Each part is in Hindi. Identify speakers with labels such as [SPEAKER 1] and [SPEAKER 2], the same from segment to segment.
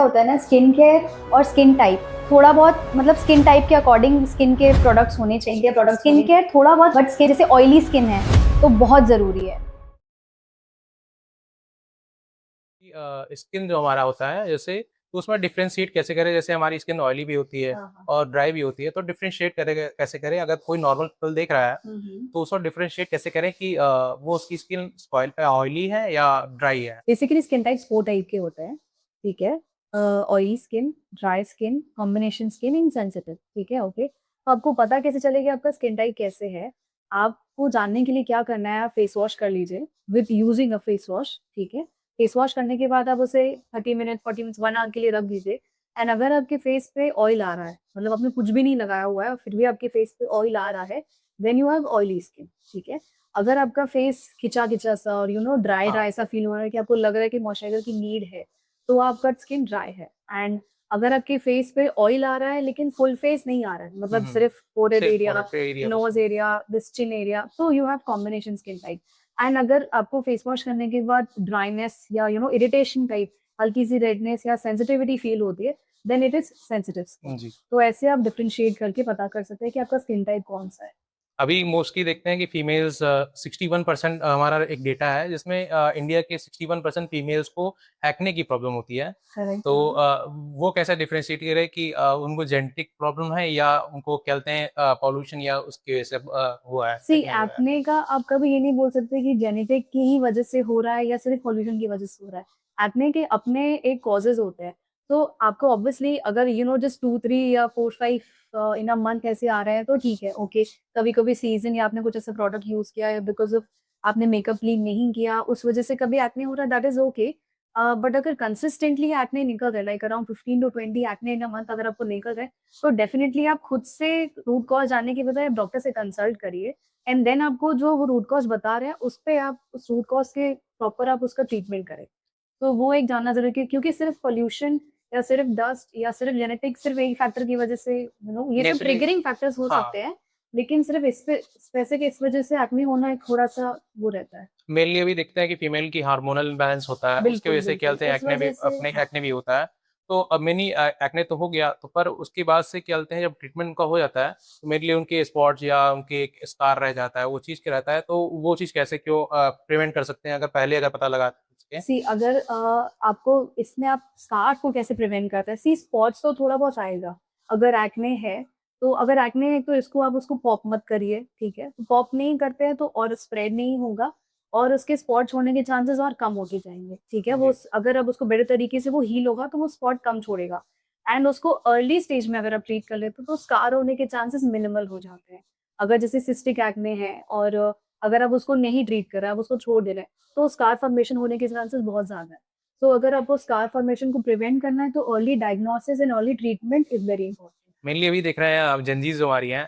[SPEAKER 1] होता है ना, स्किन केयर और स्किन टाइप थोड़ा बहुत, मतलब स्किन टाइप के अकॉर्डिंग स्किन के प्रोडक्ट्स होने चाहिए। स्किन केयर थोड़ा बहुत, बट स्किन जैसे ऑयली स्किन है तो बहुत ज़रूरी है।
[SPEAKER 2] स्किन जो हमारा होता है जैसे, तो उसमें डिफरेंशिएट कैसे करें? जैसे हमारी स्किन ऑयली भी होती है
[SPEAKER 1] हाँ, हाँ।
[SPEAKER 2] और ड्राई भी होती है, तो डिफरेंशिएट कैसे करें? अगर कोई नॉर्मल पीपल देख रहा है
[SPEAKER 1] हम्म।
[SPEAKER 2] तो उसको डिफरेंशिएट कैसे करें कि वो उसकी स्किन ऑयली है या ड्राई है?
[SPEAKER 3] बेसिकली स्किन टाइप्स 4 टाइप के होते हैं, ठीक है? Oily skin, dry skin, combination skin, insensitive, ठीक है? ओके। तो आपको पता कैसे चलेगा आपका स्किन टाइप कैसे है? आपको जानने के लिए क्या करना है, आप फेस वॉश कर लीजिए with using a face wash, ठीक है? फेस वॉश करने के बाद आप उसे 30 मिनट, 40 मिनट्स, 1 आवर के लिए रख दीजिए। एंड अगर आपके फेस पे ऑयल आ रहा है, मतलब आपने कुछ भी नहीं लगाया हुआ है और फिर भी आपके फेस पे ऑयल आ रहा है, then you have oily skin, ठीक है? अगर आपका फेस खिंचा-खिंचा सा और ड्राई
[SPEAKER 2] हाँ।
[SPEAKER 3] ड्राई सा फील हो रहा है कि आपको लग रहा है कि मॉइस्चराइज़र की नीड है, तो आपका स्किन ड्राई है। एंड अगर आपके फेस पे ऑयल आ रहा है लेकिन फुल फेस नहीं आ रहा है, मतलब सिर्फ फोरहेड
[SPEAKER 2] सिर्फ
[SPEAKER 3] एरिया,
[SPEAKER 2] फॉरहेड एरिया
[SPEAKER 3] नोज
[SPEAKER 2] पे।
[SPEAKER 3] एरिया, दिस चिन एरिया, तो you have combination skin type. And अगर आपको फेस वॉश करने के बाद ड्राइनेस या इरिटेशन टाइप, हल्की सी रेडनेस या सेंसिटिविटी फील होती है, then it is sensitive skin.
[SPEAKER 2] जी।
[SPEAKER 3] तो ऐसे आप डिफरेंशिएट करके पता कर सकते हैं कि आपका स्किन टाइप कौन सा है।
[SPEAKER 2] अभी मोस्टली देखते हैं कि फीमेल्स 61% हमारा एक डेटा है जिसमें इंडिया के 61% फीमेल्स को एक्ने की प्रॉब्लम होती है।
[SPEAKER 3] करेक्ट।
[SPEAKER 2] तो वो कैसे डिफरेंशिएट करे कि उनको जेनेटिक प्रॉब्लम है या उनको क्या कहते हैं पॉल्यूशन या उसकी वजह से हुआ है,
[SPEAKER 3] सी
[SPEAKER 2] एक्ने हुआ है?
[SPEAKER 3] एक्ने का आप कभी ये नहीं बोल सकते कि जेनेटिक की ही वजह से हो रहा है या सिर्फ पॉल्यूशन की वजह से हो रहा है। एक्ने के अपने एक कॉजेज होते हैं। तो आपको ऑब्वियसली अगर जस्ट 2-3 या 4-5 इन अ मंथ ऐसे आ रहे हैं तो ठीक है, ओके। कभी-कभी सीज़न या आपने कुछ ऐसा प्रोडक्ट यूज़ किया है बिकॉज़ ऑफ आपने मेकअप क्लीन नहीं किया, उस वजह से कभी एक्ने हो रहा है, दैट इज़ ओके। बट अगर कंसिस्टेंटली एक्ने निकल रहा है, like around 15 to 20 acne in a month अगर आपको निकल रहा है, तो डेफिनिटली आप खुद से रूट कॉज़ जानने की बजाय आप डॉक्टर से कंसल्ट करिए। एंड देन आपको जो वो रूट कॉज़ बता रहे हैं, उस पे आप उस रूट कॉज़ के प्रॉपर आप उसका ट्रीटमेंट करें। तो वो एक जानना ज़रूरी है क्योंकि सिर्फ़ पॉल्यूशन या सिर्फ़ डस्ट या सिर्फ़ जेनेटिक्स सिर्फ़ एक फैक्टर की वज़ह से ये तो
[SPEAKER 2] नेचुरली।
[SPEAKER 3] ट्रिगरिंग फैक्टर्स हो
[SPEAKER 2] हाँ।
[SPEAKER 3] सकते हैं, लेकिन सिर्फ़ इस पे स्पेसिफ़िक इस वज़ह से एक्ने होना एक थोड़ा-सा वो रहता है।
[SPEAKER 2] मेनली अभी देखते हैं कि फीमेल की हार्मोनल इम्बैलेंस होता है, उसकी
[SPEAKER 3] बिल्कुल,
[SPEAKER 2] वजह से क्या
[SPEAKER 3] बिल्कुल।
[SPEAKER 2] बोलते हैं
[SPEAKER 3] उस वज़ह से
[SPEAKER 2] अपने
[SPEAKER 3] हाँ।
[SPEAKER 2] एक्ने भी होता है। तो अब मिनी एक्ने तो हो गया, तो पर उसके बाद से क्या बोलते हैं जब ट्रीटमेंट उनका हो जाता है, तो मेनली उनके स्पॉट्स या उनके एक स्कार रह जाता है, वो चीज़ क्या रहता है, तो वो चीज़ कैसे क्यों प्रिवेंट कर सकते हैं अगर पता लगा सके?
[SPEAKER 3] सी अगर आपको इसमें आप स्कार्फ को कैसे प्रिवेंट करते हैं? सी स्पॉट्स तो थोड़ा बहुत आएगा। अगर एक्ने है, तो अगर एक्ने है तो इसको आप उसको पॉप मत करिए, ठीक है? पॉप नहीं करते हैं तो और स्प्रेड नहीं होगा और उसके स्पॉट्स होने के चांसेस और कम होते जाएँगे, ठीक है? वो
[SPEAKER 2] जी।
[SPEAKER 3] अगर अब उसको बेटर तरीके से वो हील होगा तो वो स्पॉट कम छोड़ेगा एंड उसको अर्ली स्टेज में अगर आप ट्रीट कर लेते हो तो स्कार होने के चांसेस मिनिमल हो जाते हैं। अगर जैसे सिस्टिक एक्ने है और अगर आप उसको नहीं ट्रीट कर रहे हैं, आप उसको छोड़ दे रहे हैं, तो स्कार फॉर्मेशन होने के चांसेस बहुत ज़्यादा है। तो अगर आपको स्कार फॉर्मेशन को प्रिवेंट करना है तो early diagnosis and early treatment is very important.
[SPEAKER 2] Mainly अभी देख रहे हैं जेनज़ीज़ जो हमारी हैं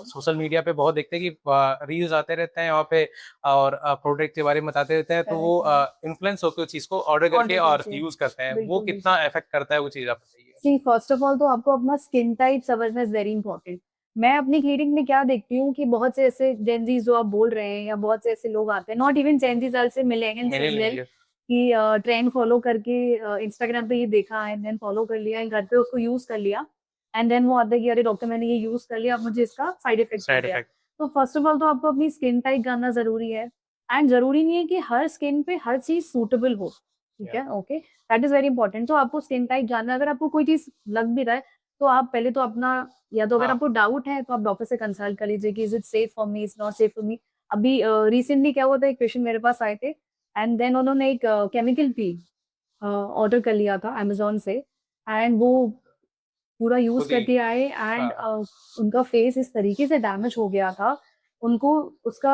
[SPEAKER 2] सोशल मीडिया पे बहुत देखते हैं कि रील्स आते रहते हैं वहाँ पे और प्रोडक्ट के बारे में बताते रहते हैं, तो वो
[SPEAKER 3] करेक्ट, करेक्ट।
[SPEAKER 2] इन्फ्लुएंस होके उस चीज़ को ऑर्डर करके
[SPEAKER 3] ऑर्डर
[SPEAKER 2] और
[SPEAKER 3] करते हैं।
[SPEAKER 2] यूज़ करते हैं। वो
[SPEAKER 3] बिल्कुल, बिल्कुल।
[SPEAKER 2] कितना इफ़ेक्ट करता है वो चीज़ आप बताइए?
[SPEAKER 3] सी फर्स्ट ऑफ ऑल तो आपको अपना स्किन टाइप समझना इज़ वेरी इंपॉर्टेंट। मैं अपनी क्लिनिक में क्या देखती हूँ कि बहुत से ऐसे जेनज़ीज़ जो आप बोल रहे हैं या बहुत से ऐसे लोग आते हैं, not even Gen Zs also millennials as well,
[SPEAKER 2] millennial.
[SPEAKER 3] कि ट्रेंड फॉलो करके इंस्टाग्राम पे ये देखा एंड देन फॉलो कर लिया एंड घर पे उसको यूज़ कर लिया एंड देन वो आता है कि अरे डॉक्टर मैंने ये यूज़ कर लिया, अब मुझे इसका साइड इफेक्ट हो
[SPEAKER 2] साइड
[SPEAKER 3] गया।
[SPEAKER 2] इफ़ेक्ट।
[SPEAKER 3] तो फर्स्ट ऑफ ऑल तो आपको अपनी स्किन टाइप जानना ज़रूरी है एंड ज़रूरी नहीं है कि हर स्किन पे हर चीज़ सूटेबल हो, ठीक
[SPEAKER 2] या
[SPEAKER 3] है? Okay, that is very important. तो आपको स्किन टाइप जानना है, अगर आपको कोई चीज़ लग भी रहा है, तो आप पहले तो अपना, या तो अगर
[SPEAKER 2] हाँ।
[SPEAKER 3] आपको डाउट है तो आप डॉक्टर से कंसल्ट कर लीजिए कि is it safe for me, is not safe for me. अभी रिसेंटली क्या हुआ था, एक पेशेंट मेरे पास आए थे एंड देन उन्होंने एक केमिकल पील ऑर्डर कर लिया था अमेज़न से एंड वो पूरा यूज़
[SPEAKER 2] खुद ही।
[SPEAKER 3] करके आए एंड
[SPEAKER 2] हाँ।
[SPEAKER 3] उनका फेस इस तरीके से डैमेज हो गया था, उनको उसका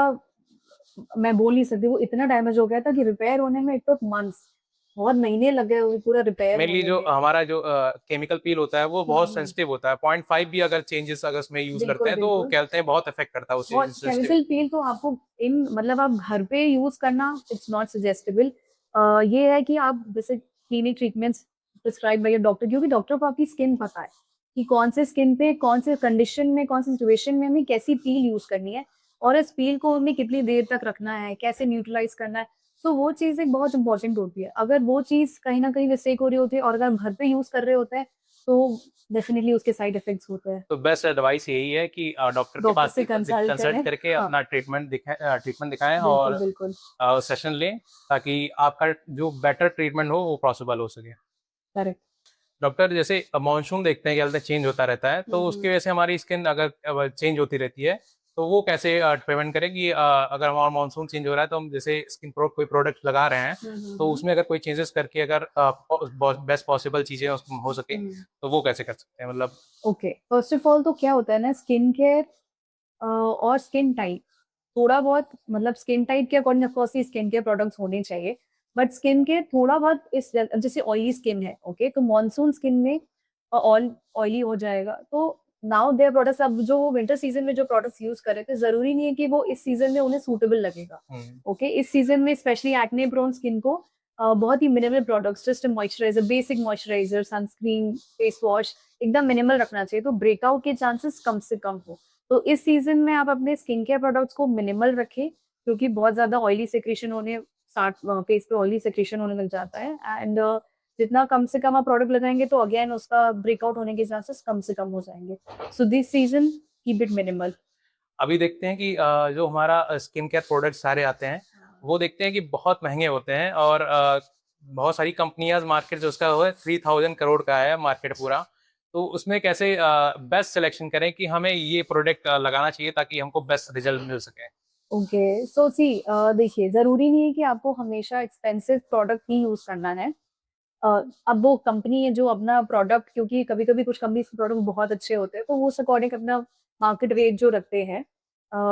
[SPEAKER 3] मैं बोल नहीं सकती, वो इतना डैमेज हो गया था कि रिपेयर होने में इट टूक मंथ्स, बहुत महीने लग गए वो पूरा रिपेयर
[SPEAKER 2] मेनली
[SPEAKER 3] होने
[SPEAKER 2] जो
[SPEAKER 3] में।
[SPEAKER 2] हमारा जो केमिकल पील होता है वो
[SPEAKER 3] हुँ,
[SPEAKER 2] बहुत
[SPEAKER 3] हुँ।
[SPEAKER 2] सेंसिटिव होता है। 0.5 भी अगर चेंजेस अगर उसमें यूज़ करते
[SPEAKER 3] बिल्कुल,
[SPEAKER 2] हैं तो वो
[SPEAKER 3] बिल्कुल।
[SPEAKER 2] कहते हैं बहुत इफ़ेक्ट करता है उस
[SPEAKER 3] बहुत
[SPEAKER 2] चीज़
[SPEAKER 3] केमिकल
[SPEAKER 2] सेंसिटिविटी।
[SPEAKER 3] पील तो आपको इन मतलब आप घर पे यूज़ करना इट्स नॉट सजेस्टेबल। ये है कि आप जैसे clinic treatments prescribe by your doctor, क्योंकि डॉक्टर को आपकी स्किन पता है कि कौन से स्किन पे, कौन से कंडीशन में, कौन सी सिचुएशन में हमें कैसी पील यूज़ करनी है और इस पील को हमें कितनी देर तक रखना है, कैसे न्यूट्रलाइज़ करना है। तो वो चीज़ एक बहुत इम्पोर्टेंट होती है। अगर वो चीज़ कहीं न कहीं मिस्टेक हो रही होती है और अगर हम घर पे यूज़ कर रहे होते हैं, तो डेफ़िनिटली उसके साइड इफेक्ट्स होते हैं।
[SPEAKER 2] तो बेस्ट एडवाइस यही है कि डॉक्टर के
[SPEAKER 3] डॉक्टर
[SPEAKER 2] पास
[SPEAKER 3] से कंसल्ट
[SPEAKER 2] कंसल्ट
[SPEAKER 3] करें।
[SPEAKER 2] करके
[SPEAKER 3] हाँ,
[SPEAKER 2] अपना ट्रीटमेंट दिखाएं
[SPEAKER 3] बिल्कुल,
[SPEAKER 2] और
[SPEAKER 3] बिल्कुल।
[SPEAKER 2] सेशन लें, ताकि आपका जो बेटर ट्रीटमेंट हो वो पॉसिबल हो सके।
[SPEAKER 3] करेक्ट।
[SPEAKER 2] डॉक्टर, जैसे मानसून देखते हैं, क्या बोलते हैं, चेंज होता रहता है,
[SPEAKER 3] हुँ,
[SPEAKER 2] तो
[SPEAKER 3] हुँ।
[SPEAKER 2] उसकी वजह से हमारी स्किन अगर चेंज होती रहती है, तो वो कैसे प्रिवेंट करें कि अगर हमारा मानसून चेंज हो रहा है तो हम जैसे कोई प्रोडक्ट लगा रहे हैं,
[SPEAKER 3] हुँ, हुँ,
[SPEAKER 2] तो
[SPEAKER 3] हुँ।
[SPEAKER 2] उसमें अगर कोई चेंजेस करके अगर बेस्ट पॉसिबल चीज़ें हो सके,
[SPEAKER 3] हुँ।
[SPEAKER 2] तो वो कैसे कर सकते हैं, मतलब?
[SPEAKER 3] ओके, फर्स्ट ऑफ ऑल तो क्या होता है ना, स्किन केयर और स्किन टाइप थोड़ा बहुत, मतलब स्किन टाइप के according of course he skin care products होने चाहिए। बट स्किन केयर थोड़ा बहुत इस जैसे ऑयली स्किन है, ओके? तो मॉनसून स्किन में ऑयली हो जाएगा। तो नाउ देयर प्रोडक्ट्स, अब जो विंटर सीज़न में जो प्रोडक्ट्स यूज़ कर रहे थे, ज़रूरी नहीं है कि वो इस सीज़न में उन्हें सूटेबल लगेगा,
[SPEAKER 2] हुँ।
[SPEAKER 3] ओके? इस सीज़न में स्पेशली एक्ने प्रोन स्किन को बहुत ही minimal products, just moisturiser, basic moisturiser, sunscreen, face wash एकदम मिनिमल रखना चाहिए, तो ब्रेकआउट के चांसेस कम से कम हो। तो इस सीज़न में आप अपने स्किन केयर प्रोडक्ट्स को मिनिमल रखें, क्योंकि बहुत ज़्यादा ऑयली सेक्रेशन होने फेस पे ऑयली सेक्रेशन होने लग जाता है। एंड जितना कम से कम आप प्रोडक्ट लगाएँगे, तो अगेन उसका ब्रेकआउट होने के चांसेस कम से कम हो जाएँगे। So this season keep it minimal.
[SPEAKER 2] अभी देखते हैं कि जो हमारा स्किन केयर प्रोडक्ट सारे आते हैं, वो देखते हैं कि बहुत महँगे होते हैं, और बहुत सारी कंपनियाँ, मार्केट जो उसका वो है 3000 करोड़ का है मार्केट पूरा। तो उसमें कैसे बेस्ट सिलेक्शन करें कि हमें ये प्रोडक्ट लगाना चाहिए ताकि हमको बेस्ट रिज़ल्ट मिल सके?
[SPEAKER 3] ओके, सो सी देखिए, ज़रूरी नहीं है कि आपको हमेशा एक्सपेंसिव प्रोडक्ट ही यूज़ करना है। अ, अब वो कंपनी है जो अपना प्रोडक्ट, क्योंकि कभी-कभी कुछ कंपनीज़ के प्रोडक्ट बहुत अच्छे होते हैं, तो वो उस अकॉर्डिंग अपना मार्केट रेट जो रखते हैं।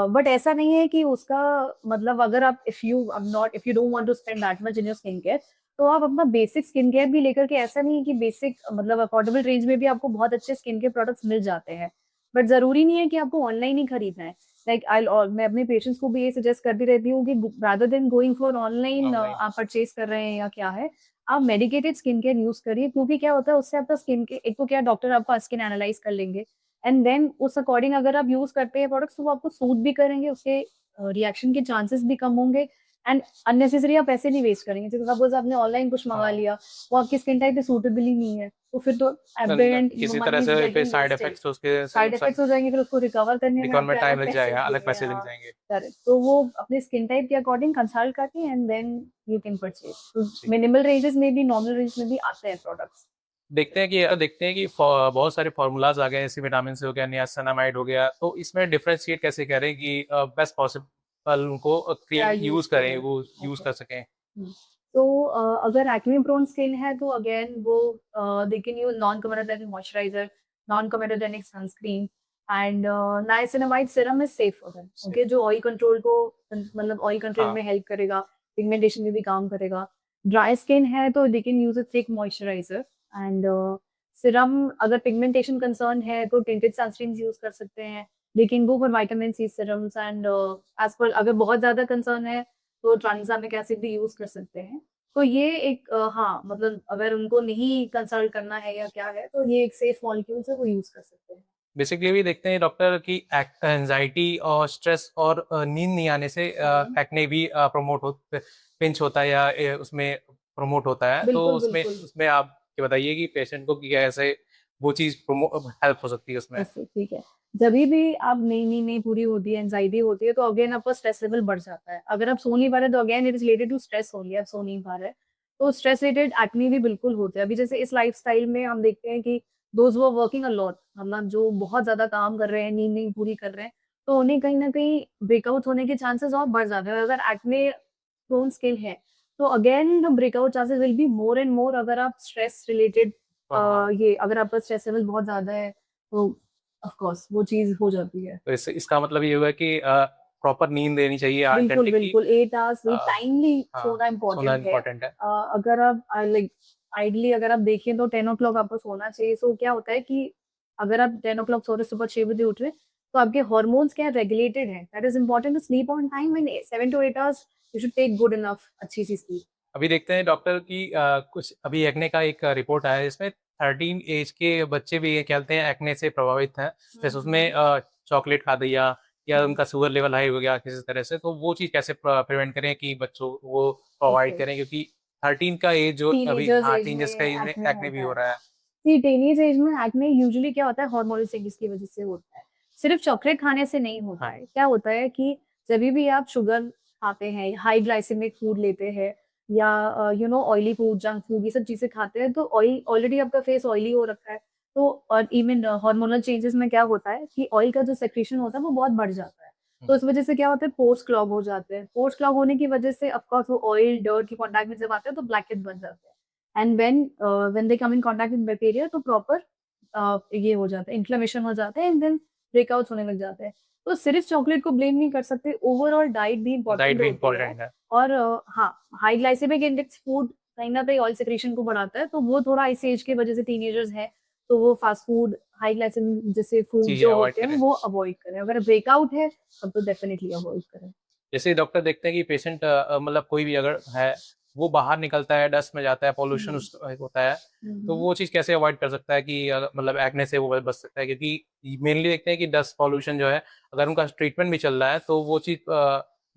[SPEAKER 3] बट ऐसा नहीं है कि उसका मतलब, अगर आप if you don't want to spend that much in your skin care, तो आप अपना बेसिक स्किन केयर भी लेकर के, ऐसा नहीं है कि बेसिक मतलब अफोर्डेबल रेंज में भी आपको बहुत अच्छे स्किन केयर प्रोडक्ट्स मिल जाते हैं। बट ज़रूरी नहीं है कि आपको ऑनलाइन ही खरीदना है। लाइक मैं अपने पेशेंट्स को भी ये सजेस्ट करती रहती हूँ कि rather than going for online
[SPEAKER 2] online.
[SPEAKER 3] आप परचेज़ कर रहे हैं या क्या है, आप मेडिकेटेड स्किन केयर यूज़ करिए, क्योंकि क्या होता है उससे आपका स्किन के एक तो क्या, डॉक्टर आपका स्किन एनालाइज़ कर लेंगे, एंड देन उस अकॉर्डिंग अगर आप यूज़ करते हैं प्रोडक्ट्स, तो वो आपको सूट भी करेंगे, उसके रिएक्शन के चांसेस भी कम होंगे, एंड अननेसेसरी आप पैसे नहीं वेस्ट करेंगे। जैसे सपोज़ आपने ऑनलाइन कुछ मँगा
[SPEAKER 2] हाँ।
[SPEAKER 3] लिया, वो आपकी स्किन टाइप पे सूटेबल ही नहीं है, तो फिर तो एट द
[SPEAKER 2] न
[SPEAKER 3] एंड योर
[SPEAKER 2] किसी तरह
[SPEAKER 3] मनी इज़
[SPEAKER 2] से फिर
[SPEAKER 3] गेटिंग
[SPEAKER 2] साइड
[SPEAKER 3] वेस्टेड।
[SPEAKER 2] इफ़ेक्ट्स उसके स
[SPEAKER 3] साइड इफेक्ट्स
[SPEAKER 2] नुकसान
[SPEAKER 3] हो जाएँगे, फिर उसको रिकवर करने में
[SPEAKER 2] रिकवर में
[SPEAKER 3] आपके
[SPEAKER 2] टाइम
[SPEAKER 3] अलग
[SPEAKER 2] लग
[SPEAKER 3] पैसे
[SPEAKER 2] जाएगा, अलग
[SPEAKER 3] लगेंगे।
[SPEAKER 2] पैसे लग
[SPEAKER 3] हाँ,
[SPEAKER 2] जाएँगे।
[SPEAKER 3] करेक्ट। तो वो अपने स्किन टाइप के अकॉर्डिंग कंसल्ट करके and then you can purchase. तो
[SPEAKER 2] जी।
[SPEAKER 3] मिनिमल रेंजेस में भी, नॉर्मल रेंज में भी आते हैं प्रोडक्ट्स।
[SPEAKER 2] देखते हैं कि बहुत सारे फ़ॉर्मूलाज़ आ गए हैं, जैसे विटामिन सी हो गया, नियासिनामाइड हो गया, तो इसमें डिफरेंशिएट कैसे करें कि बेस्ट पॉसिबल उनको
[SPEAKER 3] क्या
[SPEAKER 2] क्रिएट
[SPEAKER 3] यूज़
[SPEAKER 2] यूज़ करें,
[SPEAKER 3] करें?
[SPEAKER 2] वो यूज़
[SPEAKER 3] ओके।
[SPEAKER 2] कर सकें?
[SPEAKER 3] हुँ। तो अगर एक्ने प्रोन स्किन है, तो अगेन वो they can use non comedogenic moisturiser, non comedogenic sunscreen, and niacinamide serum is safe for them,
[SPEAKER 2] से
[SPEAKER 3] ओके? जो ऑयल कंट्रोल को मतलब ऑयल कंट्रोल
[SPEAKER 2] हाँ,
[SPEAKER 3] में हेल्प करेगा, पिगमेंटेशन में भी काम करेगा। ड्राई स्किन है तो they can use a thick moisturiser, and serum, अगर पिगमेंटेशन कंसर्न है तो टिंटेड सनस्क्रीन्स यूज़ कर सकते हैं। लेकिन वो for vitamin C serums, and as per अगर बहुत ज़्यादा कंसर्न है, तो ट्रांसैमिक एसिड भी यूज़ कर सकते हैं। तो ये एक हाँ, मतलब अगर उनको नहीं कंसल्ट करना है या क्या है, तो ये एक सेफ मॉलिक्यूल्स है, वो यूज़ कर सकते हैं।
[SPEAKER 2] बेसिकली भी देखते हैं डॉक्टर कि एंजाइटी और स्ट्रेस और नींद नहीं आने से
[SPEAKER 3] हुँ।
[SPEAKER 2] एक्ने भी प्रमोट हो पिंच होता है या उसमें प्रमोट होता है, तो
[SPEAKER 3] बिल्कुल,
[SPEAKER 2] उसमें
[SPEAKER 3] बिल्कुल।
[SPEAKER 2] उसमें आप ये बताइए कि पेशेंट को कि कैसे वो चीज़ हेल्प हो सकती है उसमें?
[SPEAKER 3] ऐसे ठीक है। जभी भी आप नींद नहीं पूरी होती है, एंग्ज़ायटी होती है, तो अगेन आपका स्ट्रेस लेवल बढ़ जाता है। अगर आप सो नहीं पा रहे, तो again it is related to stress only, आप सो नहीं पा रहे। तो स्ट्रेस रिलेटेड एक्ने भी बिल्कुल होते हैं। अभी जैसे इस लाइफ़स्टाइल में हम देखते हैं कि those who are working a lot, मतलब जो बहुत ज़्यादा काम कर रहे हैं, नींद नहीं पूरी कर रहे हैं, तो उन्हें कहीं न कहीं ब्रेकआउट होने के चांसेस और बढ़ जाते हैं। अगर एक्ने प्रोन स्किन है, तो again the breakout chances will be more and more, अगर आप स्ट्रेस रिलेटेड
[SPEAKER 2] हाँ,
[SPEAKER 3] ये अगर आपका स्ट्रेस लेवल बहुत ज़्यादा है, तो ऑफ कोर्स वो चीज़ हो जाती है।
[SPEAKER 2] तो इसका मतलब ये हुआ कि प्रॉपर नींद लेनी चाहिए 8
[SPEAKER 3] बिल्कुल,
[SPEAKER 2] घंटे की।
[SPEAKER 3] बिल्कुल 8 आवर्स
[SPEAKER 2] अ,
[SPEAKER 3] वही टाइमली
[SPEAKER 2] हाँ,
[SPEAKER 3] सोना
[SPEAKER 2] सोना
[SPEAKER 3] इम्पोर्टेंट है।
[SPEAKER 2] इम्पोर्टेंट है।
[SPEAKER 3] अगर आप लाइक आइडली अगर आप देखें, तो 10 ओ क्लॉक आपको सोना चाहिए। सो क्या होता है कि अगर आप 10 ओ क्लॉक सो रहे, सुबह 6 बजे उठ रहे, तो आपके हार्मोन्स क्या है, रेगुलेटेड हैं। That is important to sleep on time, and 7 to 8 hours you should take good enough अच्छी-सी स्लीप।
[SPEAKER 2] अभी देखते हैं डॉक्टर कि कुछ अभी एक्ने का एक रिपोर्ट आया है, इसमें 13 एज के बच्चे भी ये कहते हैं एक्ने से प्रभावित हैं।
[SPEAKER 3] हुँ,
[SPEAKER 2] जैसे
[SPEAKER 3] हुँ।
[SPEAKER 2] उसमें चॉकलेट खा लिया या उनका शुगर लेवल हाई हो गया किसी तरह से, तो वो चीज़ कैसे प्रिवेंट करें कि बच्चों वो अवॉइड
[SPEAKER 3] ओके।
[SPEAKER 2] करें, क्योंकि 13 का एज जो अभी,
[SPEAKER 3] टीनेजर्स
[SPEAKER 2] हाँ,
[SPEAKER 3] एज में
[SPEAKER 2] टीनेजर्स का एज में
[SPEAKER 3] एक्ने
[SPEAKER 2] एक्ने भी
[SPEAKER 3] होता
[SPEAKER 2] हो
[SPEAKER 3] है।
[SPEAKER 2] रहा है।
[SPEAKER 3] सी टीनेज एज में एक्ने यूजुअली क्या होता है, हार्मोनल चेंजेस की वजह से होता है। सिर्फ चॉकलेट खाने से नहीं होता
[SPEAKER 2] हाँ,
[SPEAKER 3] है। क्या होता है कि जभी भी आप शुगर खाते हैं, हाई ग्लाइसेमिक फूड लेते हैं या ऑयली फूड, जंक फूड, ये सब चीज़ें खाते हैं, तो ऑयल ऑलरेडी आपका फेस ऑयली हो रखा है। तो और इवन हार्मोनल चेंजेस में क्या होता है कि ऑयल का जो सेक्रेशन होता है वो बहुत बढ़ जाता है। तो
[SPEAKER 2] हुँ,
[SPEAKER 3] उस वजह से क्या होता है, पोर्स क्लॉग हो जाते हैं। पोर्स क्लॉग होने की वजह से ऑफ कोर्स वो ऑयल, डर्ट के कॉन्टैक्ट में जब आते हैं तो ब्लैकहेड्स बन जाते हैं। And when they come in contact with bacteria तो प्रॉपर ये हो जाता है, इन्फ्लेमेशन हो जाता है एंड देन ब्रेकआउट्स होने लग जाते हैं। तो सिर्फ चॉकलेट को ब्लेम नहीं कर सकते, ओवरऑल डाइट भी
[SPEAKER 2] डाइट
[SPEAKER 3] इम्पोर्टेंट
[SPEAKER 2] भी
[SPEAKER 3] होती है।
[SPEAKER 2] इम्पोर्टेंट है।
[SPEAKER 3] और हाँ, हाई ग्लाइसेमिक इंडेक्स फूड कहीं न कहीं ऑयल सेक्रेशन को बढ़ाता है, तो वो थोड़ा इस एज की वजह से टीनेजर्स हैं, तो वो फास्ट फूड, हाई ग्लाइसेमिक जैसे फूड
[SPEAKER 2] चीज़ें
[SPEAKER 3] जो
[SPEAKER 2] अवॉइड
[SPEAKER 3] होते हैं
[SPEAKER 2] करें।
[SPEAKER 3] वो अवॉइड करें। अगर ब्रेकआउट है, तब तो डेफिनिटली अवॉइड करें।
[SPEAKER 2] जैसे डॉक्टर देखते हैं कि पेशेंट मतलब कोई भी अगर है, वो बाहर निकलता है, डस्ट में जाता है, पॉल्यूशन
[SPEAKER 3] हुँ,
[SPEAKER 2] उस होता है,
[SPEAKER 3] हुँ,
[SPEAKER 2] तो
[SPEAKER 3] हुँ।
[SPEAKER 2] वो चीज़ कैसे अवॉइड कर सकता है कि मतलब एक्ने से वो बच सकता है? क्योंकि मेनली देखते हैं कि डस्ट पॉल्यूशन जो है, अगर उनका ट्रीटमेंट भी चल रहा है, तो वो चीज़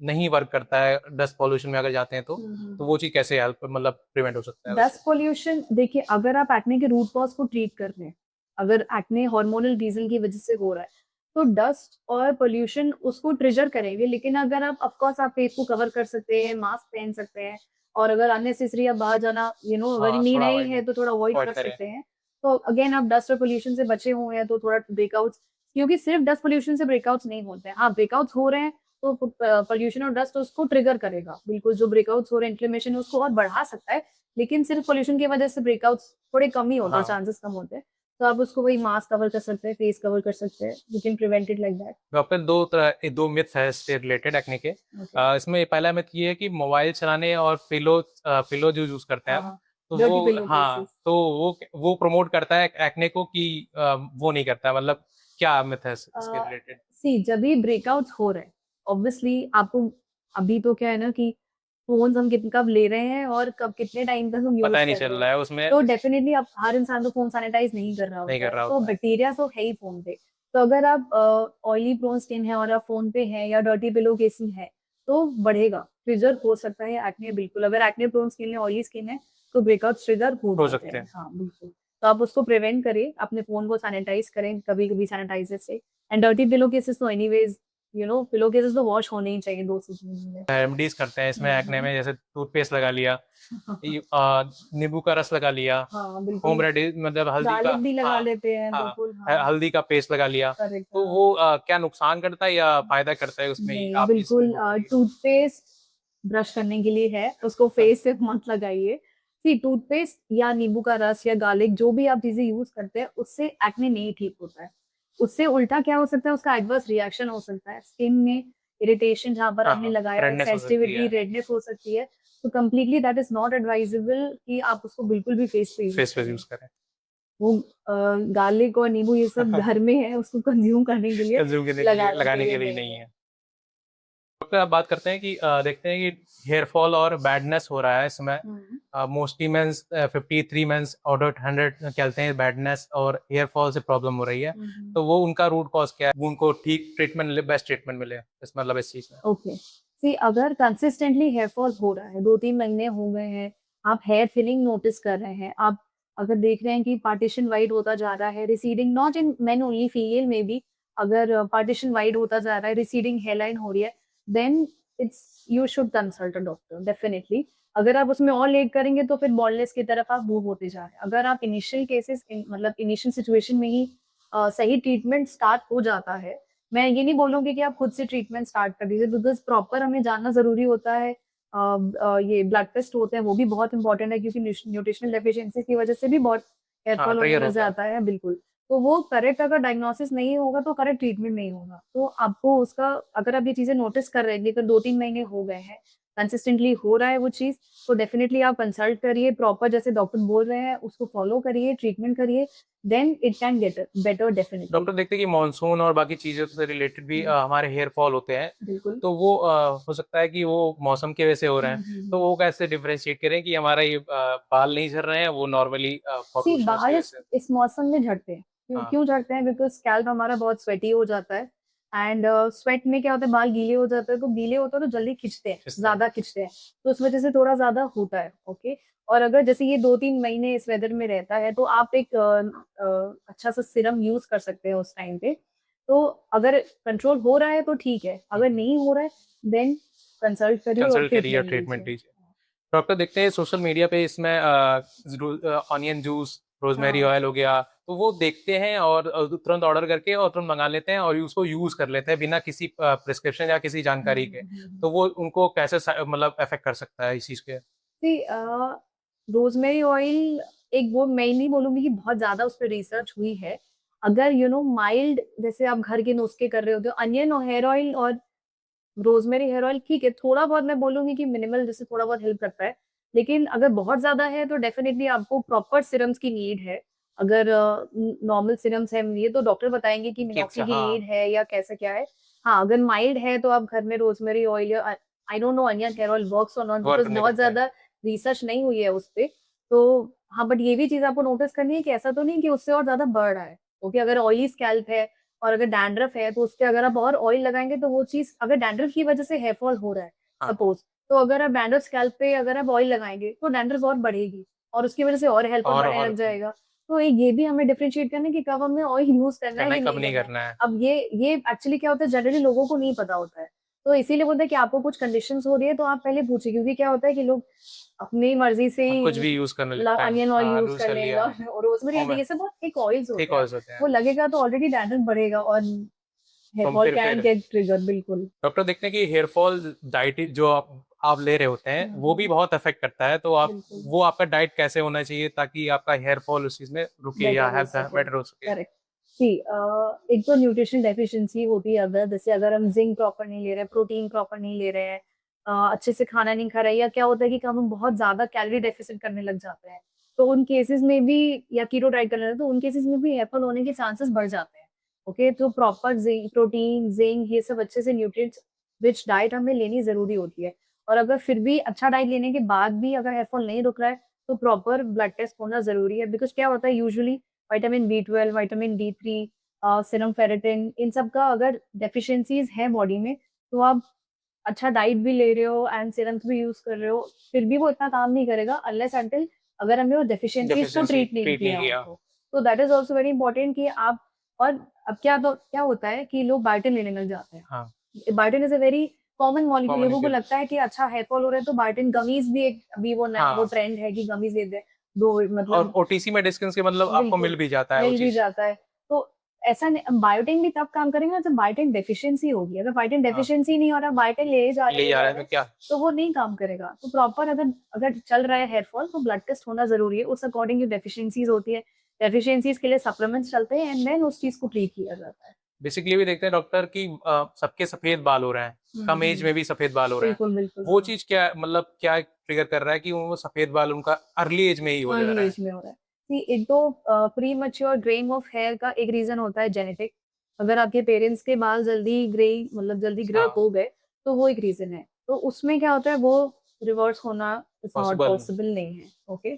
[SPEAKER 2] नहीं वर्क करता है डस्ट पॉल्यूशन में अगर जाते हैं तो।
[SPEAKER 3] हुँ, हुँ।
[SPEAKER 2] तो वो चीज़ कैसे हेल्प मतलब प्रिवेंट हो सकता है
[SPEAKER 3] डस्ट
[SPEAKER 2] उससे?
[SPEAKER 3] पॉल्यूशन देखिए, अगर आप एक्ने के रूट कॉज़ को ट्रीट कर रहे हैं, अगर एक्ने हार्मोनल रीज़न की वज़ह से हो रहा है, तो डस्ट और पॉल्यूशन उसको ट्रिगर करेंगे। लेकिन अगर आप ऑफ कोर्स आप फेस को कवर कर सकते हैं, मास्क पहन सकते हैं और अगर अननेसेसरी आप बाहर जाना अगर
[SPEAKER 2] हाँ,
[SPEAKER 3] नीड
[SPEAKER 2] थोड़ा
[SPEAKER 3] नहीं
[SPEAKER 2] अवॉइड
[SPEAKER 3] है तो थोड़ा अवॉइड
[SPEAKER 2] अवॉइड
[SPEAKER 3] कर
[SPEAKER 2] करें।
[SPEAKER 3] सकते हैं। तो अगेन आप डस्ट और पॉल्यूशन से बचे हुए हैं तो थोड़ा ब्रेकआउट्स, क्योंकि सिर्फ डस्ट पॉल्यूशन से ब्रेकआउट्स नहीं होते हैं। हाँ, ब्रेकआउट्स हो रहे हैं तो पॉल्यूशन और डस्ट उसको ट्रिगर करेगा। बिल्कुल, जो ब्रेकआउट्स हो रहे हैं, इन्फ्लेमेशन है उसको और बढ़ा सकता है। लेकिन सिर्फ पॉल्यूशन की वजह से ब्रेकआउट्स थोड़े कम ही होते हैं,
[SPEAKER 2] हाँ,
[SPEAKER 3] चांसेस कम होते हैं। तो आप उसको वही मास्क कवर कर सकते हैं, फेस कवर कर सकते हैं। You can prevent it like that.
[SPEAKER 2] Doctor 2 myths है इससे रिलेटेड एक्ने के।
[SPEAKER 3] ओके।
[SPEAKER 2] इसमें पहला मिथ ये है कि मोबाइल चलाने और पिलो जो यूज़ करते हैं
[SPEAKER 3] हाँ,
[SPEAKER 2] हम,
[SPEAKER 3] हाँ।
[SPEAKER 2] तो
[SPEAKER 3] डर्टी
[SPEAKER 2] वो,
[SPEAKER 3] पिलो
[SPEAKER 2] हाँ,
[SPEAKER 3] केसेस।
[SPEAKER 2] तो वो प्रमोट करता है एक्ने को कि वो नहीं करता है, मतलब क्या मिथ है इसके रिलेटेड?
[SPEAKER 3] सी जब भी ब्रेकआउट्स हो रहे हैं, ऑब्वियसली आपको अभी तो क्या है ना कि फ़ोन्स हम कित कब ले रहे हैं और कब कितने टाइम तक हम
[SPEAKER 2] पता
[SPEAKER 3] यूज़
[SPEAKER 2] ही नहीं
[SPEAKER 3] कर
[SPEAKER 2] चल
[SPEAKER 3] रहे हैं।
[SPEAKER 2] रहा है उसमें,
[SPEAKER 3] तो डेफ़िनिटली अब हर इंसान तो फ़ोन सैनिटाइज़ नहीं कर रहा
[SPEAKER 2] नहीं
[SPEAKER 3] होता
[SPEAKER 2] कर
[SPEAKER 3] है,
[SPEAKER 2] रहा
[SPEAKER 3] तो
[SPEAKER 2] होता है।
[SPEAKER 3] बैक्टीरिया तो है ही फ़ोन पे। तो अगर आप ऑयली प्रोन स्किन है और आप फ़ोन पे हैं या डर्टी पिलो केसिंग है, तो बढ़ेगा, ट्रिगर हो सकता है एक्ने बिल्कुल। अगर एक्ने प्रोन स्किन है, ऑयली स्किन है, तो ब्रेकआउट ट्रिगर हो
[SPEAKER 2] हो
[SPEAKER 3] जाते
[SPEAKER 2] सकते
[SPEAKER 3] हैं।
[SPEAKER 2] हैं।
[SPEAKER 3] हाँ, बिल्कुल। तो आप उसको प्रिवेंट करिए, अपने फ़ोन को सैनिटाइज़ करें कभी-कभी सैनिटाइज़र से। एंड डर्टी पिलो केसेस तो एनीवेज़ पिलो केसेस तो वॉश होने ही चाहिए 2 से 3 दिन में।
[SPEAKER 2] रेमेडीज़ करते हैं इसमें
[SPEAKER 3] हुँ,
[SPEAKER 2] एक्ने
[SPEAKER 3] हुँ।
[SPEAKER 2] में, जैसे टूथपेस्ट लगा लिया, नींबू का रस लगा लिया,
[SPEAKER 3] हाँ, बिल्कुल।
[SPEAKER 2] होम रेडी मतलब हल्दी का,
[SPEAKER 3] गार्लिक भी लगा
[SPEAKER 2] हाँ,
[SPEAKER 3] लेते हैं,
[SPEAKER 2] हाँ,
[SPEAKER 3] बिल्कुल, हाँ।
[SPEAKER 2] हल्दी का पेस्ट लगा लिया।
[SPEAKER 3] करेक्ट,
[SPEAKER 2] तो
[SPEAKER 3] हाँ।
[SPEAKER 2] वो क्या नुकसान करता है या फ़ायदा करता है उसमें?
[SPEAKER 3] नहीं,
[SPEAKER 2] आप इसमें
[SPEAKER 3] बिल्कुल
[SPEAKER 2] बताइए।
[SPEAKER 3] टूथपेस्ट ब्रश करने के लिए है, उसको
[SPEAKER 2] हाँ,
[SPEAKER 3] फेस पे मत लगाइए। सी टूथपेस्ट या नींबू का रस या गार्लिक जो भी आप चीज़ें यूज़ करते हैं, उससे एक्ने नहीं ठीक होता है। उससे उल्टा क्या हो सकता है, उसका एडवर्स रिएक्शन हो सकता है। स्किन में इरिटेशन जहाँ पर आपने
[SPEAKER 2] हाँ,
[SPEAKER 3] लगाया है,
[SPEAKER 2] रेडनेस हो सकती
[SPEAKER 3] सेंसिटिविटी,
[SPEAKER 2] है,
[SPEAKER 3] रेडनेस हो सकती है। तो completely that is not advisable कि आप उसको बिल्कुल भी फेस पे यूज़
[SPEAKER 2] फेस पे
[SPEAKER 3] करें।
[SPEAKER 2] यूज़ करें।
[SPEAKER 3] वो गार्लिक और नींबू ये सब घर में है, उसको कंज़्यूम करने के लिए
[SPEAKER 2] कंज़्यूम करने के लिए,
[SPEAKER 3] लगाने के
[SPEAKER 2] लगाने
[SPEAKER 3] लिए
[SPEAKER 2] के लिए
[SPEAKER 3] नहीं
[SPEAKER 2] नहीं
[SPEAKER 3] है।
[SPEAKER 2] है। डॉक्टर, आप बात करते हैं कि देखते हैं कि हेयर फॉल और बैडनेस हो रहा है इस समय।
[SPEAKER 3] हुँ।
[SPEAKER 2] Mostly mens 53 mens out of 100 कहते हैं बैडनेस और हेयर फॉल से प्रॉब्लम हो रही है।
[SPEAKER 3] हुँ, हुँ।
[SPEAKER 2] तो वो उनका रूट कॉज़ क्या है? वो उनको ठीक ट्रीटमेंट मिले, बेस्ट ट्रीटमेंट मिले इस मतलब इस चीज़ में?
[SPEAKER 3] ओके। सी अगर कंसिस्टेंटली हेयर फॉल हो रहा है, 2-3 महीने हो गए हैं, आप हेयर थिनिंग नोटिस कर रहे हैं, आप अगर देख रहे हैं कि पार्टिशन वाइड होता जा रहा है, receding not in main only female में भी अगर पार्टिशन वाइड होता जा रहा है, रिसीडिंग हेयरलाइन हो रही है, then it's you should consult a doctor definitely. अगर आप उसमें और लेट करेंगे तो फिर बॉल्डनेस की तरफ आप मूव होते जा रहे हैं। अगर आप इनिशियल केसेस मतलब इनिशियल सिचुएशन में ही सही ट्रीटमेंट स्टार्ट हो जाता है, मैं ये नहीं बोलूँगी कि आप खुद से ट्रीटमेंट स्टार्ट कर दीजिए बिकॉज़ प्रॉपर हमें जानना ज़रूरी होता है। ये ब्लड टेस्ट होते हैं वो भी बहुत इम्पोर्टेंट है क्योंकि न्यूट्रिशनल डेफिशिएंसी की वज़ह से भी बहुत हेयर
[SPEAKER 2] हाँ,
[SPEAKER 3] फॉल होने
[SPEAKER 2] ट्रिगर
[SPEAKER 3] लग
[SPEAKER 2] होता है।
[SPEAKER 3] जाता है, बिल्कुल। तो वो करेक्ट अगर डायग्नोसिस नहीं होगा तो करेक्ट ट्रीटमेंट नहीं होगा। तो आपको उसका अगर आप ये चीज़ें नोटिस कर रहे हैं कि अगर 2-3 महीने हो गए हैं, कंसिस्टेंटली हो रहा है वो चीज़, तो डेफिनिटली आप कंसल्ट करिए, प्रॉपर जैसे डॉक्टर बोल रहे हैं उसको फॉलो करिए, ट्रीटमेंट करिए, then it can get better definitely.
[SPEAKER 2] Doctor देखते हैं कि मानसून और बाकी चीज़ों से रिलेटेड भी
[SPEAKER 3] हुँ,
[SPEAKER 2] हमारे हेयर फॉल होते हैं।
[SPEAKER 3] बिल्कुल।
[SPEAKER 2] तो वो हो सकता है कि वो मौसम की वजह से हो रहे
[SPEAKER 3] हुँ,
[SPEAKER 2] हैं।
[SPEAKER 3] हुँ,
[SPEAKER 2] तो
[SPEAKER 3] हुँ।
[SPEAKER 2] वो कैसे डिफरेंशिएट करें कि हमारा ये बाल नहीं झड़ रहे हैं, वो नॉर्मली
[SPEAKER 3] सी
[SPEAKER 2] पॉल्यूशन की
[SPEAKER 3] बाल
[SPEAKER 2] वजह
[SPEAKER 3] इस
[SPEAKER 2] से?
[SPEAKER 3] इस मौसम में झड़ते हैं। क्यों
[SPEAKER 2] हाँ,
[SPEAKER 3] क्यों झड़ते हैं? बिकॉज़ स्कैल्प हमारा बहुत स्वेटी हो जाता है एंड स्वेट में क्या होता है, बाल गीले हो जाते हैं, तो गीले होते हैं तो जल्दी खिंचते हैं,
[SPEAKER 2] खिंचते हैं।
[SPEAKER 3] ज्यादा खिंचते हैं, तो उस वजह से थोड़ा ज्यादा होता है। ओके, और अगर जैसे ये 2-3 महीने इस वेदर में रहता है, तो आप एक अच्छा सा सिरम यूज कर सकते हैं उस टाइम पे। तो अगर कंट्रोल हो रहा है तो ठीक है, अगर नहीं हो रहा है देन कंसल्ट करिए और
[SPEAKER 2] कंसल्ट करिए,
[SPEAKER 3] ट्रीटमेंट
[SPEAKER 2] ट्रीटमेंट
[SPEAKER 3] लीजिए।
[SPEAKER 2] लीजिए। डॉक्टर देखते हैं सोशल मीडिया पे इसमें ऑनियन जूस, रोजमेरी
[SPEAKER 3] हाँ।
[SPEAKER 2] ऑयल हो गया, तो वो देखते हैं और तुरंत ऑर्डर करके और तुरंत मंगा लेते हैं और उसको यूज कर लेते हैं बिना किसी प्रिस्क्रिप्शन या किसी जानकारी के। तो वो उनको कैसे मतलब अफेक्ट कर सकता है इस चीज के?
[SPEAKER 3] सी रोजमेरी ऑयल, एक वो मैं नहीं बोलूंगी कि बहुत ज्यादा उस पर रिसर्च हुई है। अगर माइल्ड, जैसे आप घर के नुस्खे कर रहे होते हो, अनियन और हेयर ऑयल और रोजमेरी हेयर ऑयल ठीक है, थोड़ा बहुत मैं बोलूंगी कि मिनिमल, जैसे थोड़ा बहुत हेल्प करता है। लेकिन अगर बहुत ज्यादा है तो डेफिनेटली आपको प्रॉपर सिरम्स की नीड है। अगर नॉर्मल सिरम्स है ये तो डॉक्टर बताएंगे कि मिनॉक्सी की
[SPEAKER 2] हाँ,
[SPEAKER 3] नीड है या कैसा क्या है। हाँ, अगर माइल्ड है तो आप घर में रोजमेरी ऑयल या I don't know onion hair oil works और नॉट,
[SPEAKER 2] वर्क
[SPEAKER 3] बिकॉज
[SPEAKER 2] नहीं
[SPEAKER 3] बहुत
[SPEAKER 2] करता है।
[SPEAKER 3] ज्यादा रिसर्च नहीं हुई है उस पे। तो हाँ, बट ये भी चीज आपको नोटिस करनी है कि ऐसा तो नहीं कि उससे और ज्यादा बढ़ रहा है। ओके, अगर ऑयली स्कैल्प है और अगर डैंड्रफ है तो उसके अगर आप और ऑयल लगाएंगे तो वो चीज, अगर डैंड्रफ की वजह से हेयर फॉल हो रहा है
[SPEAKER 2] हाँ,
[SPEAKER 3] सपोज, तो अगर आप डैंड्रफ स्कैल्प पे अगर आप ऑयल लगाएंगे तो डैंड्रफ और बढ़ेगी और उसकी वजह से और हेयर फॉल बढ़ने
[SPEAKER 2] और
[SPEAKER 3] लग जाएगा। तो ये भी हमें डिफरेंशिएट करना है कि कब हमें ऑयल यूज करना है
[SPEAKER 2] करना है
[SPEAKER 3] कि
[SPEAKER 2] कब
[SPEAKER 3] नहीं
[SPEAKER 2] नहीं
[SPEAKER 3] करना है।
[SPEAKER 2] करना है।
[SPEAKER 3] अब ये एक्चुअली क्या होता है, जनरली लोगों को नहीं पता होता है। तो इसीलिए बोलते हैं कि आपको कुछ कंडीशंस हो रही है तो आप पहले पूछिए, क्योंकि क्या होता है कि लोग अपनी मर्जी से
[SPEAKER 2] हाँ,
[SPEAKER 3] ही
[SPEAKER 2] कुछ भी यूज करने लगता है।
[SPEAKER 3] अनियन ऑयल
[SPEAKER 2] हाँ,
[SPEAKER 3] यूज
[SPEAKER 2] रूज
[SPEAKER 3] कर
[SPEAKER 2] कर लिया।
[SPEAKER 3] लेगा, रोजमेरी,
[SPEAKER 2] होम
[SPEAKER 3] ये सब बहुत थिक ऑयल्स
[SPEAKER 2] ठीक
[SPEAKER 3] होते हैं।
[SPEAKER 2] ऑयल्स होते हैं।
[SPEAKER 3] वो लगेगा तो ऑलरेडी डैंड्रफ बढ़ेगा और हेयर
[SPEAKER 2] तो हम
[SPEAKER 3] फॉल कैन
[SPEAKER 2] फिर
[SPEAKER 3] गेट ट्रिगर, बिल्कुल।
[SPEAKER 2] डॉक्टर देखते हैं कि हेयर फॉल डाइट जो आप ले रहे होते हैं वो भी बहुत अफेक्ट करता है, तो आप
[SPEAKER 3] बिल्कुल
[SPEAKER 2] वो आपका डाइट कैसे होना चाहिए ताकि आपका हेयर फॉल उस चीज में रुके या
[SPEAKER 3] बेटर हो
[SPEAKER 2] हेल्थ
[SPEAKER 3] सके।
[SPEAKER 2] बेटर हो सके?
[SPEAKER 3] करेक्ट। सी एक तो न्यूट्रिशन डेफिशिएंसी होती है, अगर जैसे अगर हम जिंक प्रॉपर नहीं ले रहे, प्रोटीन प्रॉपर नहीं ले रहे हैं, अच्छे से खाना नहीं खा रहे, या क्या होता है कि हम बहुत ज्यादा कैलोरी डेफिसिट करने लग जाते हैं, तो उन केसेस में भी, या कीटो डाइट कर रहे हैं तो उन केसेस में भी हेयर फॉल होने के चांसेस बढ़ जाते हैं। ओके, तो प्रॉपर जिंक, प्रोटीन, जिंक, ये सब अच्छे से न्यूट्रिएंट्स रिच डाइट हमें लेनी जरूरी होती है। और अगर फिर भी अच्छा डाइट लेने के बाद भी अगर हेयर फॉल नहीं रुक रहा है तो प्रॉपर ब्लड टेस्ट होना जरूरी है। बिकॉज क्या होता है usually vitamin B12, vitamin D3, serum ferritin, इन सब का अगर डेफिशिएंसीज है बॉडी में, तो आप अच्छा डाइट भी ले रहे हो एंड सीरम्स भी यूज कर रहे हो, फिर भी वो इतना काम नहीं करेगा अनलेस अंटिल अगर हमने वो डेफिशिएंसीज को
[SPEAKER 2] डेफिशिएंसी
[SPEAKER 3] ट्रीट नहीं
[SPEAKER 2] ट्रीट नहीं
[SPEAKER 3] किया
[SPEAKER 2] किया।
[SPEAKER 3] हो तो that is also very important कि आप। और अब क्या होता है कि लोग बायोटिन लेने लग जाते हैं।
[SPEAKER 2] हाँ,
[SPEAKER 3] biotin is a very common molecule,
[SPEAKER 2] common
[SPEAKER 3] लोगों को लगता है कि अच्छा हेयर फॉल हो रहा है तो बायोटिन गमीज भी एक, अभी वो
[SPEAKER 2] हाँ।
[SPEAKER 3] ट्रेंड है कि गमीज ले दे दो,
[SPEAKER 2] और
[SPEAKER 3] मतलब
[SPEAKER 2] ओटीसी मेडिसिन के मतलब आपको
[SPEAKER 3] बिल्कुल
[SPEAKER 2] मिल भी जाता है वो
[SPEAKER 3] मिल भी
[SPEAKER 2] चीज।
[SPEAKER 3] जाता है। तो ऐसा नहीं, बायोटिन भी तब काम करेंगे ना जब बायोटिन डेफिशिएंसी होगी। अगर बायोटिन
[SPEAKER 2] हाँ,
[SPEAKER 3] डेफिशिएंसी नहीं हो रहा, बायोटिन
[SPEAKER 2] ले
[SPEAKER 3] ले
[SPEAKER 2] जा
[SPEAKER 3] जा
[SPEAKER 2] रहे हैं
[SPEAKER 3] रहे
[SPEAKER 2] तो
[SPEAKER 3] हैं,
[SPEAKER 2] क्या?
[SPEAKER 3] तो वो नहीं काम करेगा। तो प्रॉपर अगर अगर चल रहा है हेयर फॉल तो ब्लड टेस्ट होना जरूरी है, उस अकॉर्डिंग जो डेफिशिएंसीज होती है, डेफिशिएंसीज के लिए सप्लीमेंट्स चलते हैं एंड देन उस चीज को ट्रीट किया जाता है।
[SPEAKER 2] बेसिकली भी देखते हैं डॉक्टर कि सबके सफेद बाल हो रहे हैं, कम एज में भी सफेद बाल हो रहे हैं।
[SPEAKER 3] बिल्कुल बिल्कुल,
[SPEAKER 2] वो
[SPEAKER 3] हाँ।
[SPEAKER 2] चीज क्या मतलब क्या ट्रिगर कर रहा है कि वो सफेद बाल उनका अर्ली एज में ही हो जा
[SPEAKER 3] अर्ली
[SPEAKER 2] रहा
[SPEAKER 3] एज
[SPEAKER 2] है?
[SPEAKER 3] में हो रहा है। See, एक तो premature greying of hair का एक रीजन होता है जेनेटिक। अगर आपके पेरेंट्स के बाल जल्दी ग्रे, मतलब जल्दी ग्रे
[SPEAKER 2] हाँ,
[SPEAKER 3] हो गए, तो वो एक रीजन है। तो उसमें क्या होता है, वो रिवर्स होना इज नॉट
[SPEAKER 2] पॉसिबल।
[SPEAKER 3] पॉसिबल नहीं है। ओके,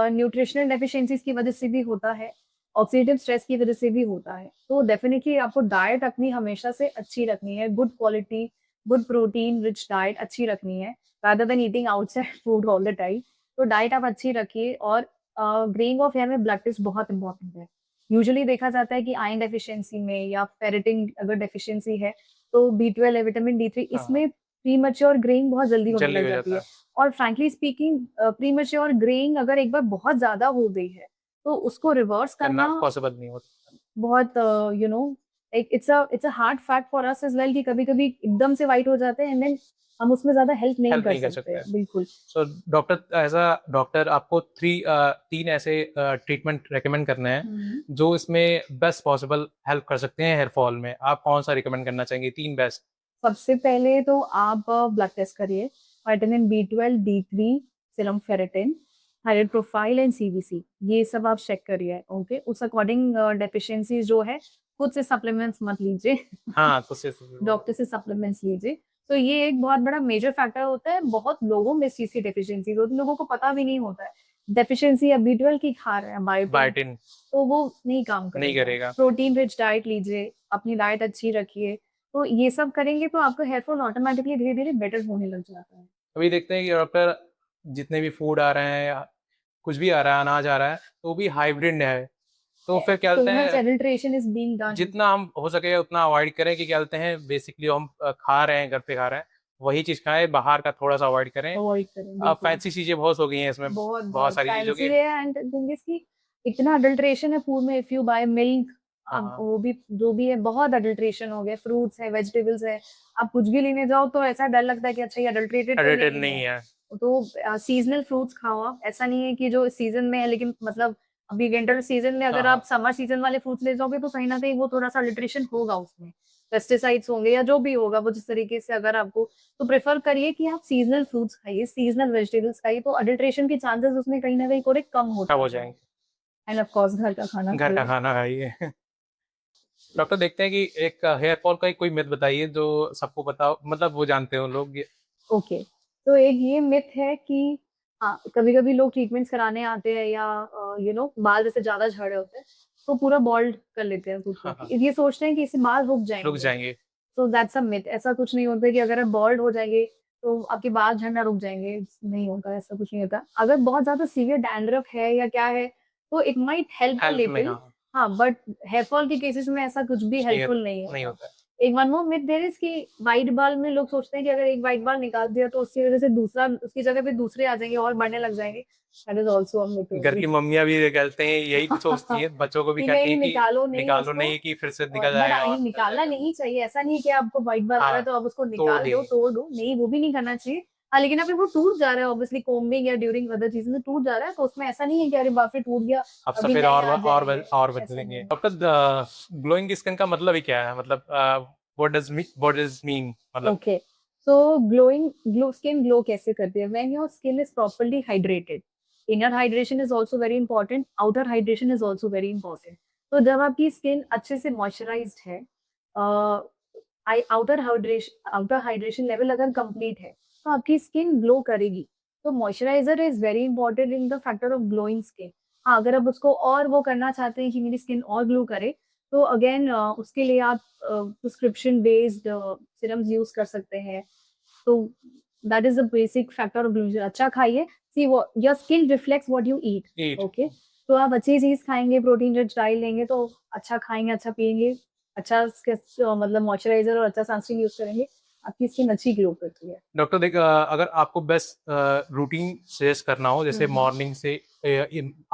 [SPEAKER 3] न्यूट्रिशनल डेफिशिएंसीज की वजह से भी होता है, ऑक्सीडेटिव स्ट्रेस की वजह से भी होता है। तो डेफिनेटली आपको डाइट अपनी हमेशा से अच्छी रखनी है, good quality, good protein rich diet अच्छी रखनी है, rather than eating outside food all the time. तो डाइट आप अच्छी रखिए। और ग्रेइंग ऑफ हेयर में ब्लड टेस्ट बहुत इंपॉर्टेंट है। यूजुअली देखा जाता है कि आयरन डेफिशिएंसी में या फेरेटिन अगर डेफिशिएंसी है, तो B12 है, विटामिन D3,
[SPEAKER 2] हाँ,
[SPEAKER 3] इसमें प्रीमैच्योर ग्रेइंग बहुत जल्दी होने
[SPEAKER 2] जल्दी
[SPEAKER 3] लग
[SPEAKER 2] हो
[SPEAKER 3] जाती
[SPEAKER 2] जाता
[SPEAKER 3] है।
[SPEAKER 2] है।
[SPEAKER 3] और फ्रैंकली स्पीकिंग, प्रीमैच्योर ग्रेइंग अगर एक बार बहुत ज्यादा हो गई है तो उसको रिवर्स
[SPEAKER 2] करना
[SPEAKER 3] करना
[SPEAKER 2] पॉसिबल नहीं होता।
[SPEAKER 3] बहुत, एक it's a hard fact for us as well, कि कभी-कभी एकदम से व्हाइट हो जाते हैं एंड देन हम उसमें ज्यादा हेल्प नहीं
[SPEAKER 2] हेल्प
[SPEAKER 3] कर
[SPEAKER 2] नहीं कर
[SPEAKER 3] सकते।
[SPEAKER 2] सकता है।
[SPEAKER 3] बिल्कुल।
[SPEAKER 2] So doctor as a doctor आपको तीन ऐसे ट्रीटमेंट रेकमेंड करने हैं
[SPEAKER 3] हम्म।
[SPEAKER 2] जो इसमें बेस्ट पॉसिबल हेल्प कर सकते हैं हेयर फॉल में, आप कौन सा रिकमेंड करना चाहेंगे, तीन बेस्ट?
[SPEAKER 3] सबसे पहले तो आप ब्लड टेस्ट करिए, vitamin B12, D3, serum ferritin, thyroid profile and CBC, ये सब आप चेक करिए। ओके, उस अकॉर्डिंग डेफिशिएंसी जो है, खुद से सप्लीमेंट्स मत लीजिए,
[SPEAKER 2] हाँ, कुछ से
[SPEAKER 3] डॉक्टर से सप्लीमेंट्स लीजिए। तो ये एक बहुत बड़ा मेजर फैक्टर होता है, बहुत लोगों में इस चीज की डेफिशिएंसी होती है, लोगों को पता भी नहीं होता है। डेफिशिएंसी या B12 की खा रहे हैं, बायोटिन,
[SPEAKER 2] बायोटिन
[SPEAKER 3] तो वो नहीं काम
[SPEAKER 2] नहीं
[SPEAKER 3] करेगा।
[SPEAKER 2] करेगा।
[SPEAKER 3] प्रोटीन रिच डाइट लीजिए, अपनी डाइट अच्छी रखिए, तो ये सब करेंगे तो आपका हेयर फॉल ऑटोमेटिकली धीरे-धीरे बेटर होने लग जाता है।
[SPEAKER 2] अभी देखते हैं कि डॉक्टर जितने भी फूड आ रहे हैं या कुछ भी आ रहा है, अनाज आ रहा है, तो वो भी हाइब्रिड है। तो फिर क्या
[SPEAKER 3] टू
[SPEAKER 2] बोलते
[SPEAKER 3] मच
[SPEAKER 2] हैं,
[SPEAKER 3] एडल्ट्रेशन इज बीइंग डन।
[SPEAKER 2] जितना हम हो सके उतना अवॉइड करें कि क्या बोलते हैं, बेसिकली हम खा रहे हैं, घर पे खा रहे हैं, वही चीज़ खाएँ, बाहर का थोड़ा-सा अवॉइड करें।
[SPEAKER 3] अवॉइड करें, बिल्कुल।
[SPEAKER 2] फैंसी चीज़ें बहुत हो गई हैं इसमें,
[SPEAKER 3] बहुत
[SPEAKER 2] बहुत
[SPEAKER 3] बहुत
[SPEAKER 2] सारी चीज़ों
[SPEAKER 3] फैंसी
[SPEAKER 2] की।
[SPEAKER 3] है एंड थिंग इज कि इतना अडल्ट्रेशन है फूड में। इफ यू बाय मिल्क,
[SPEAKER 2] हाँ,
[SPEAKER 3] अब
[SPEAKER 2] हाँ,
[SPEAKER 3] वो भी जो भी है बहुत अडल्ट्रेशन हो गया। फ्रूट्स है, वेजिटेबल्स है, आप कुछ भी लेने जाओ तो ऐसा डर लगता है कि अच्छा ये अडल्ट्रेटेड तो
[SPEAKER 2] एडिटेड
[SPEAKER 3] नहीं
[SPEAKER 2] नहीं
[SPEAKER 3] है।
[SPEAKER 2] है।
[SPEAKER 3] तो सीजनल फ्रूट्स खाओ आप। ऐसा नहीं है कि जो सीजन में है, लेकिन मतलब अभी विंटर सीजन में
[SPEAKER 2] हाँ,
[SPEAKER 3] अगर आप
[SPEAKER 2] हाँ,
[SPEAKER 3] समर सीजन वाले फ्रूट्स ले जाओगे तो कहीं ना कहीं वो थोड़ा सा अडल्ट्रेशन होगा उसमें। पेस्टिसाइड्स होंगे या जो भी होगा वो, जिस तरीके से अगर आपको, तो प्रेफर करिए कि आप सीजनल फ्रूट्स खाइए, सीजनल वेजिटेबल्स खाइए, तो अडल्ट्रेशन के चांसेस उसमें कहीं ना कहीं थोड़े कम हो
[SPEAKER 2] खराब हो
[SPEAKER 3] जाते हैं।
[SPEAKER 2] जाएँगे।
[SPEAKER 3] एंड ऑफ कोर्स घर का खाना
[SPEAKER 2] घर का
[SPEAKER 3] खाइए।
[SPEAKER 2] खाना खाइए। डॉक्टर देखते हैं कि एक हेयर फॉल का एक कोई मिथ बताइए जो सबको पता हो, मतलब वो जानते हो लोग।
[SPEAKER 3] ओके, तो एक ये मिथ है कि हाँ, कभी-कभी लोग ट्रीटमेंट्स कराने आते हैं या बाल जैसे ज़्यादा झड़ रहे होते हैं, तो पूरा बाल्ड कर लेते हैं खुद
[SPEAKER 2] हाँ,
[SPEAKER 3] को।
[SPEAKER 2] हाँ,
[SPEAKER 3] ये सोचते हैं कि इससे बाल रुक
[SPEAKER 2] रुक
[SPEAKER 3] जाएँगे।
[SPEAKER 2] जाएँगे।
[SPEAKER 3] So that's a myth. ऐसा कुछ नहीं होता है कि अगर आप बाल्ड हो जाएँगे, तो आपके बाल झड़ना रुक जाएँगे। नहीं होगा, ऐसा कुछ नहीं होता। अगर बहुत ज़्यादा सीवियर डैंड्रफ है या क्या है, तो it might help a
[SPEAKER 2] help में
[SPEAKER 3] लिटिल।
[SPEAKER 2] हाँ,
[SPEAKER 3] हाँ, बट हेयर फॉल के केसेस में ऐसा कुछ भी
[SPEAKER 2] नहीं
[SPEAKER 3] हेल्पफुल नहीं
[SPEAKER 2] नहीं
[SPEAKER 3] होता।
[SPEAKER 2] होता है।
[SPEAKER 3] एक one more myth there is कि व्हाइट बाल में लोग सोचते हैं कि अगर एक व्हाइट बाल निकाल दिया तो उसकी वज़ह से दूसरा, उसकी जगह पे दूसरे आ जाएँगे और बढ़ने लग जाएँगे। That is also a myth
[SPEAKER 2] घर
[SPEAKER 3] ओनली।
[SPEAKER 2] की मम्मियाँ भी कहते हैं, यही सोचती हैं, बच्चों को भी
[SPEAKER 3] कि
[SPEAKER 2] कहती
[SPEAKER 3] नहीं
[SPEAKER 2] हैं कि
[SPEAKER 3] निकालो नहीं
[SPEAKER 2] निकालो
[SPEAKER 3] उसको।
[SPEAKER 2] नहीं कि फिर से
[SPEAKER 3] और
[SPEAKER 2] निकल
[SPEAKER 3] बट
[SPEAKER 2] जाएगा और निकल
[SPEAKER 3] निकालना
[SPEAKER 2] जाएगा।
[SPEAKER 3] नहीं चाहिए। ऐसा नहीं है कि आपको व्हाइट बाल आ रहा
[SPEAKER 2] हाँ,
[SPEAKER 3] है तो आप उसको
[SPEAKER 2] तोड़
[SPEAKER 3] निकाल दो,
[SPEAKER 2] देंगे।
[SPEAKER 3] तोड़ दो। नहीं, वो भी नहीं करना चाहिए। हाँ, लेकिन अगर वो टूट जा रहा है ऑब्वियसली कोम्बिंग या ड्यूरिंग अदर चीज़ें में टूट जा रहा है, तो उसमें ऐसा नहीं है कि अरे बाप रे टूट गया,
[SPEAKER 2] अब
[SPEAKER 3] अभी
[SPEAKER 2] सफ़ेद
[SPEAKER 3] नए
[SPEAKER 2] और
[SPEAKER 3] आ जाएँगे।
[SPEAKER 2] और बच
[SPEAKER 3] ऐसा
[SPEAKER 2] जाएँगे।
[SPEAKER 3] नहीं।
[SPEAKER 2] डॉक्टर ग्लोइंग स्किन का मतलब ही क्या है? मतलब व्हाट डज़ मीन मतलब
[SPEAKER 3] ओके, सो ग्लो स्किन ग्लो कैसे करती है? When your skin is properly hydrated, inner hydration is also very important, outer hydration is also very important. तो जब आपकी स्किन अच्छे से मॉइस्चराइज्ड है, आउटर हाइड्रेशन लेवल अगर कंप्लीट है, तो आपकी स्किन ग्लो करेगी। तो moisturiser is very important in the factor of glowing skin. हाँ, अगर आप उसको और वो करना चाहते हैं कि मेरी स्किन और ग्लो करे, तो अगेन उसके लिए आप प्रिस्क्रिप्शन बेस्ड सीरम्स यूज़ कर सकते हैं। तो that is the basic factor of glucose. अच्छा खाइए, see what your skin reflects what you eat.
[SPEAKER 2] Eat?
[SPEAKER 3] Okay, तो आप अच्छी चीज़ खाएँगे, प्रोटीन रिच डाइट लेंगे तो अच्छा खाएँगे, अच्छा पिएँगे, अच्छा मतलब मॉइस्चराइज़र और अच्छा सनस्क्रीन यूज़ करेंगे, आपकी स्किन अच्छी ग्लो करती है।
[SPEAKER 2] डॉक्टर अगर आपको बेस्ट रूटीन सजेस्ट करना हो,
[SPEAKER 3] हुँ,
[SPEAKER 2] जैसे
[SPEAKER 3] हुँ।
[SPEAKER 2] मॉर्निंग से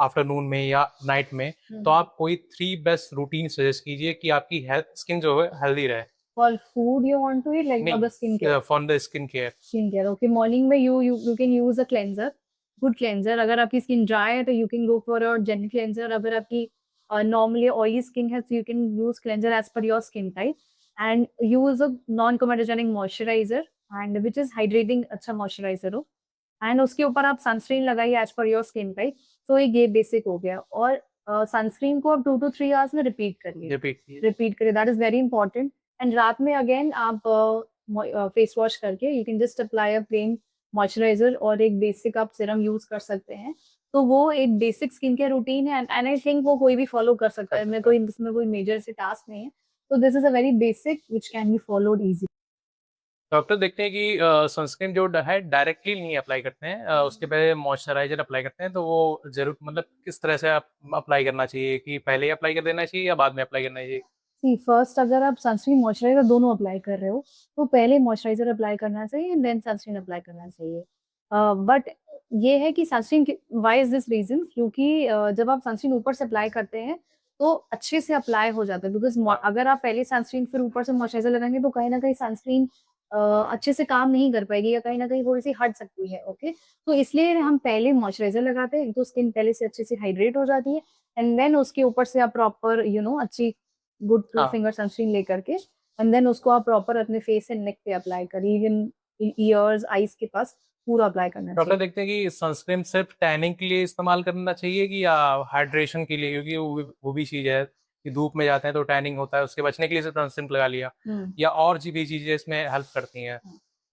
[SPEAKER 2] आफ्टरनून में या नाइट में,
[SPEAKER 3] हुँ,
[SPEAKER 2] तो
[SPEAKER 3] हुँ।
[SPEAKER 2] आप कोई 3 बेस्ट रूटीन सजेस्ट कीजिए कि आपकी हेल्थ स्किन जो है हेल्दी रहे।
[SPEAKER 3] For food you want to eat like for the skin care?
[SPEAKER 2] नहीं, for the skin care.
[SPEAKER 3] Skin care, okay. Morning में you can use a cleanser, good cleanser. अगर आपकी स्किन ड्राई है तो you can go for a gentle cleanser. अगर आपकी नॉर्मली ऑयली स्किन है तो you can use cleanser as per your skin type and use a non comedogenic moisturiser and which is hydrating, अच्छा मॉइस्चराइज़र हो। एंड उसके ऊपर आप सनस्क्रीन लगाइए as per your skin type. तो एक ये बेसिक हो गया। और सनस्क्रीन को आप 2 टू 3 आवर्स में रिपीट करिए।
[SPEAKER 2] रिपीट कीजिए।
[SPEAKER 3] रिपीट करिए, that is very important. And रात में अगेन आप फेस वॉश करके you can just apply a plain moisturiser और एक बेसिक आप सीरम यूज़ कर सकते हैं। तो वो एक बेसिक स्किन केयर रूटीन है एंड आई थिंक वो कोई भी फॉलो कर सकता
[SPEAKER 2] कर
[SPEAKER 3] है। मैं
[SPEAKER 2] सकता है।
[SPEAKER 3] कोई इसमें कोई मेजर से टास्क नहीं है। तो this is a very basic which can be followed easily.
[SPEAKER 2] Doctor देखते हैं कि सनस्क्रीन जो है डायरेक्टली नहीं अप्लाई करते हैं, उसके पहले मॉइस्चराइज़र अप्लाई करते हैं, तो वो ज़रूर मतलब किस तरह से आप अप्लाई करना चाहिए कि पहले ही अप्लाई कर देना चाहिए या बाद में अप्लाई करना चाहिए?
[SPEAKER 3] सी फर्स्ट अगर आप सनस्क्रीन मॉइस्चराइज़र दोनों अप्लाई कर रहे हो, तो पहले मॉइस्चराइज़र अप्लाई करना चाहिए देन सनस्क्रीन अप्लाई करना चाहिए। बट ये है कि sunscreen why is this reason? क्योंकि जब आप सनस्क्रीन ऊपर से अप्लाई करते हैं, तो अच्छे से अप्लाई हो जाता है बिकॉज़
[SPEAKER 2] हाँ,
[SPEAKER 3] अगर आप पहले सनस्क्रीन फिर ऊपर से मॉइस्चराइज़र लगाएँगे तो कहीं न कहीं सनस्क्रीन अच्छे से काम नहीं कर पाएगी या कहीं न कहीं थोड़ी-सी हट सकती है, ओके? तो इसलिए हम पहले मॉइस्चराइज़र लगाते हैं, तो स्किन पहले से अच्छे से हाइड्रेट हो जाती है एंड देन उसके ऊपर से आप प्रॉपर अच्छी गुड 2
[SPEAKER 2] हाँ।
[SPEAKER 3] फिंगर सनस्क्रीन लेकर के एंड देन उसको आप प्रॉपर अपने फेस एंड नेक पे अप्लाई करिए, इवन ईयर्स, आईज़ के पास पूरा अप्लाई करना
[SPEAKER 2] डॉक्टर
[SPEAKER 3] चाहिए।
[SPEAKER 2] देखते हैं कि सनस्क्रीन सिर्फ टैनिंग के लिए इस्तेमाल करना चाहिए कि या हाइड्रेशन के लिए, क्योंकि वो भी चीज़ है कि धूप में जाते हैं तो टैनिंग होता है, उसके बचने के लिए सिर्फ सनस्क्रीन लगा लिया
[SPEAKER 3] हुँ।
[SPEAKER 2] या और भी चीज़ें इसमें हेल्प करती हैं?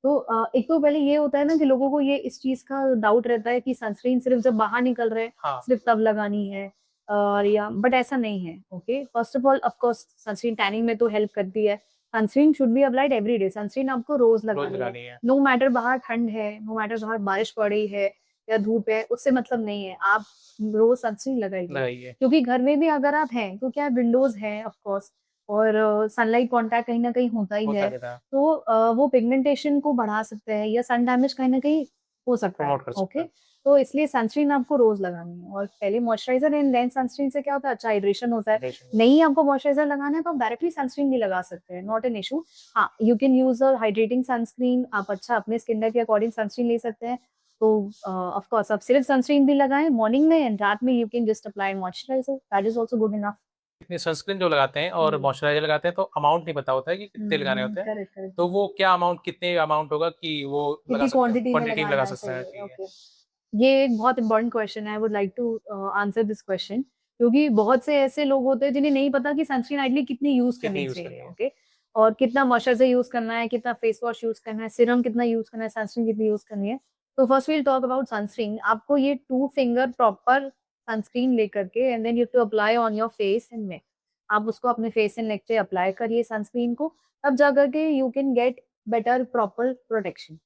[SPEAKER 3] तो एक तो पहले ये होता है ना कि लोगों को ये इस चीज का डाउट रहता है कि सनस्क्रीन सिर्फ जब बाहर निकल रहे हैं
[SPEAKER 2] हाँ
[SPEAKER 3] सिर्फ तब लगानी है, और या बट ऐसा नहीं है। Okay, first of of course sunscreen tanning में तो हेल्प करती है। Sunscreen should be applied every day, sunscreen आपको रोज
[SPEAKER 2] रोज
[SPEAKER 3] लगानी है।
[SPEAKER 2] लगानी है।
[SPEAKER 3] नो मैटर बाहर ठंड है, नो मैटर बाहर बारिश पड़ रही है या धूप है, उससे मतलब नहीं है, आप रोज सनस्क्रीन लगाइए।
[SPEAKER 2] लगाइए।
[SPEAKER 3] क्योंकि घर में भी अगर आप हैं तो क्या विंडोज है ऑफ कोर्स, और सनलाइट कांटेक्ट कहीं ना कहीं होता ही
[SPEAKER 2] होता
[SPEAKER 3] है,
[SPEAKER 2] रहता है।
[SPEAKER 3] तो वो पिगमेंटेशन को बढ़ा सकते हैं या सन डैमेज कहीं ना कहीं हो सकता है।
[SPEAKER 2] प्रमोट कर सकता
[SPEAKER 3] ओके,
[SPEAKER 2] है।
[SPEAKER 3] तो इसलिए सनस्क्रीन आपको रोज लगानी है, और पहले मॉइस्चराइजर एंड देन सनस्क्रीन से क्या होता है, अच्छा हाइड्रेशन होता है।
[SPEAKER 2] Hydration।
[SPEAKER 3] नहीं आपको मॉइस्चराइजर लगाना है तो आप डायरेक्टली सनस्क्रीन भी लगा सकते हैं, नॉट एन इशू। हाँ, you can use a hydrating sunscreen, आप अच्छा अपने स्किन टाइप के अकॉर्डिंग सनस्क्रीन ले सकते हैं। तो ऑफ कोर्स आप सिर्फ सनस्क्रीन भी लगाएं मॉर्निंग में, एंड रात में you can just apply moisturiser, that is also good enough.
[SPEAKER 2] इतनी सनस्क्रीन जो लगाते हैं और मॉइस्चराइजर लगाते हैं तो अमाउंट नहीं पता होता है कि कितने लगाने होते हैं।
[SPEAKER 3] Correct correct.
[SPEAKER 2] तो वो क्या अमाउंट, कितने अमाउंट होगा कि वो लगा
[SPEAKER 3] कितनी
[SPEAKER 2] सकते हैं,
[SPEAKER 3] क्वांटिटी में
[SPEAKER 2] क्वांटिटी में लगा
[SPEAKER 3] लगाना
[SPEAKER 2] सकते हैं?
[SPEAKER 3] चाहिए?
[SPEAKER 2] ठीक है।
[SPEAKER 3] ओके, ये एक बहुत इंपॉर्टेंट क्वेश्चन है, I would like to answer this question, क्योंकि बहुत से ऐसे लोग होते हैं जिन्हें नहीं पता कि सनस्क्रीन आइडली कितनी यूज
[SPEAKER 2] कितनी
[SPEAKER 3] करनी
[SPEAKER 2] यूज करनी
[SPEAKER 3] चाहिए।
[SPEAKER 2] है?
[SPEAKER 3] ओके, और कितना मॉइस्चराइजर यूज करना है, कितना फेस वॉश यूज करना है, सीरम कितना यूज करना है, सनस्क्रीन कितनी यूज करनी है। तो first will talk about sunscreen. आपको ये 2 फिंगर प्रॉपर सनस्क्रीन लेकर के and then you to apply on your face and neck. आप उसको अपने फेस एंड नेक पे अप्लाई करिए सनस्क्रीन को, तब जाकर के you can get better proper protection.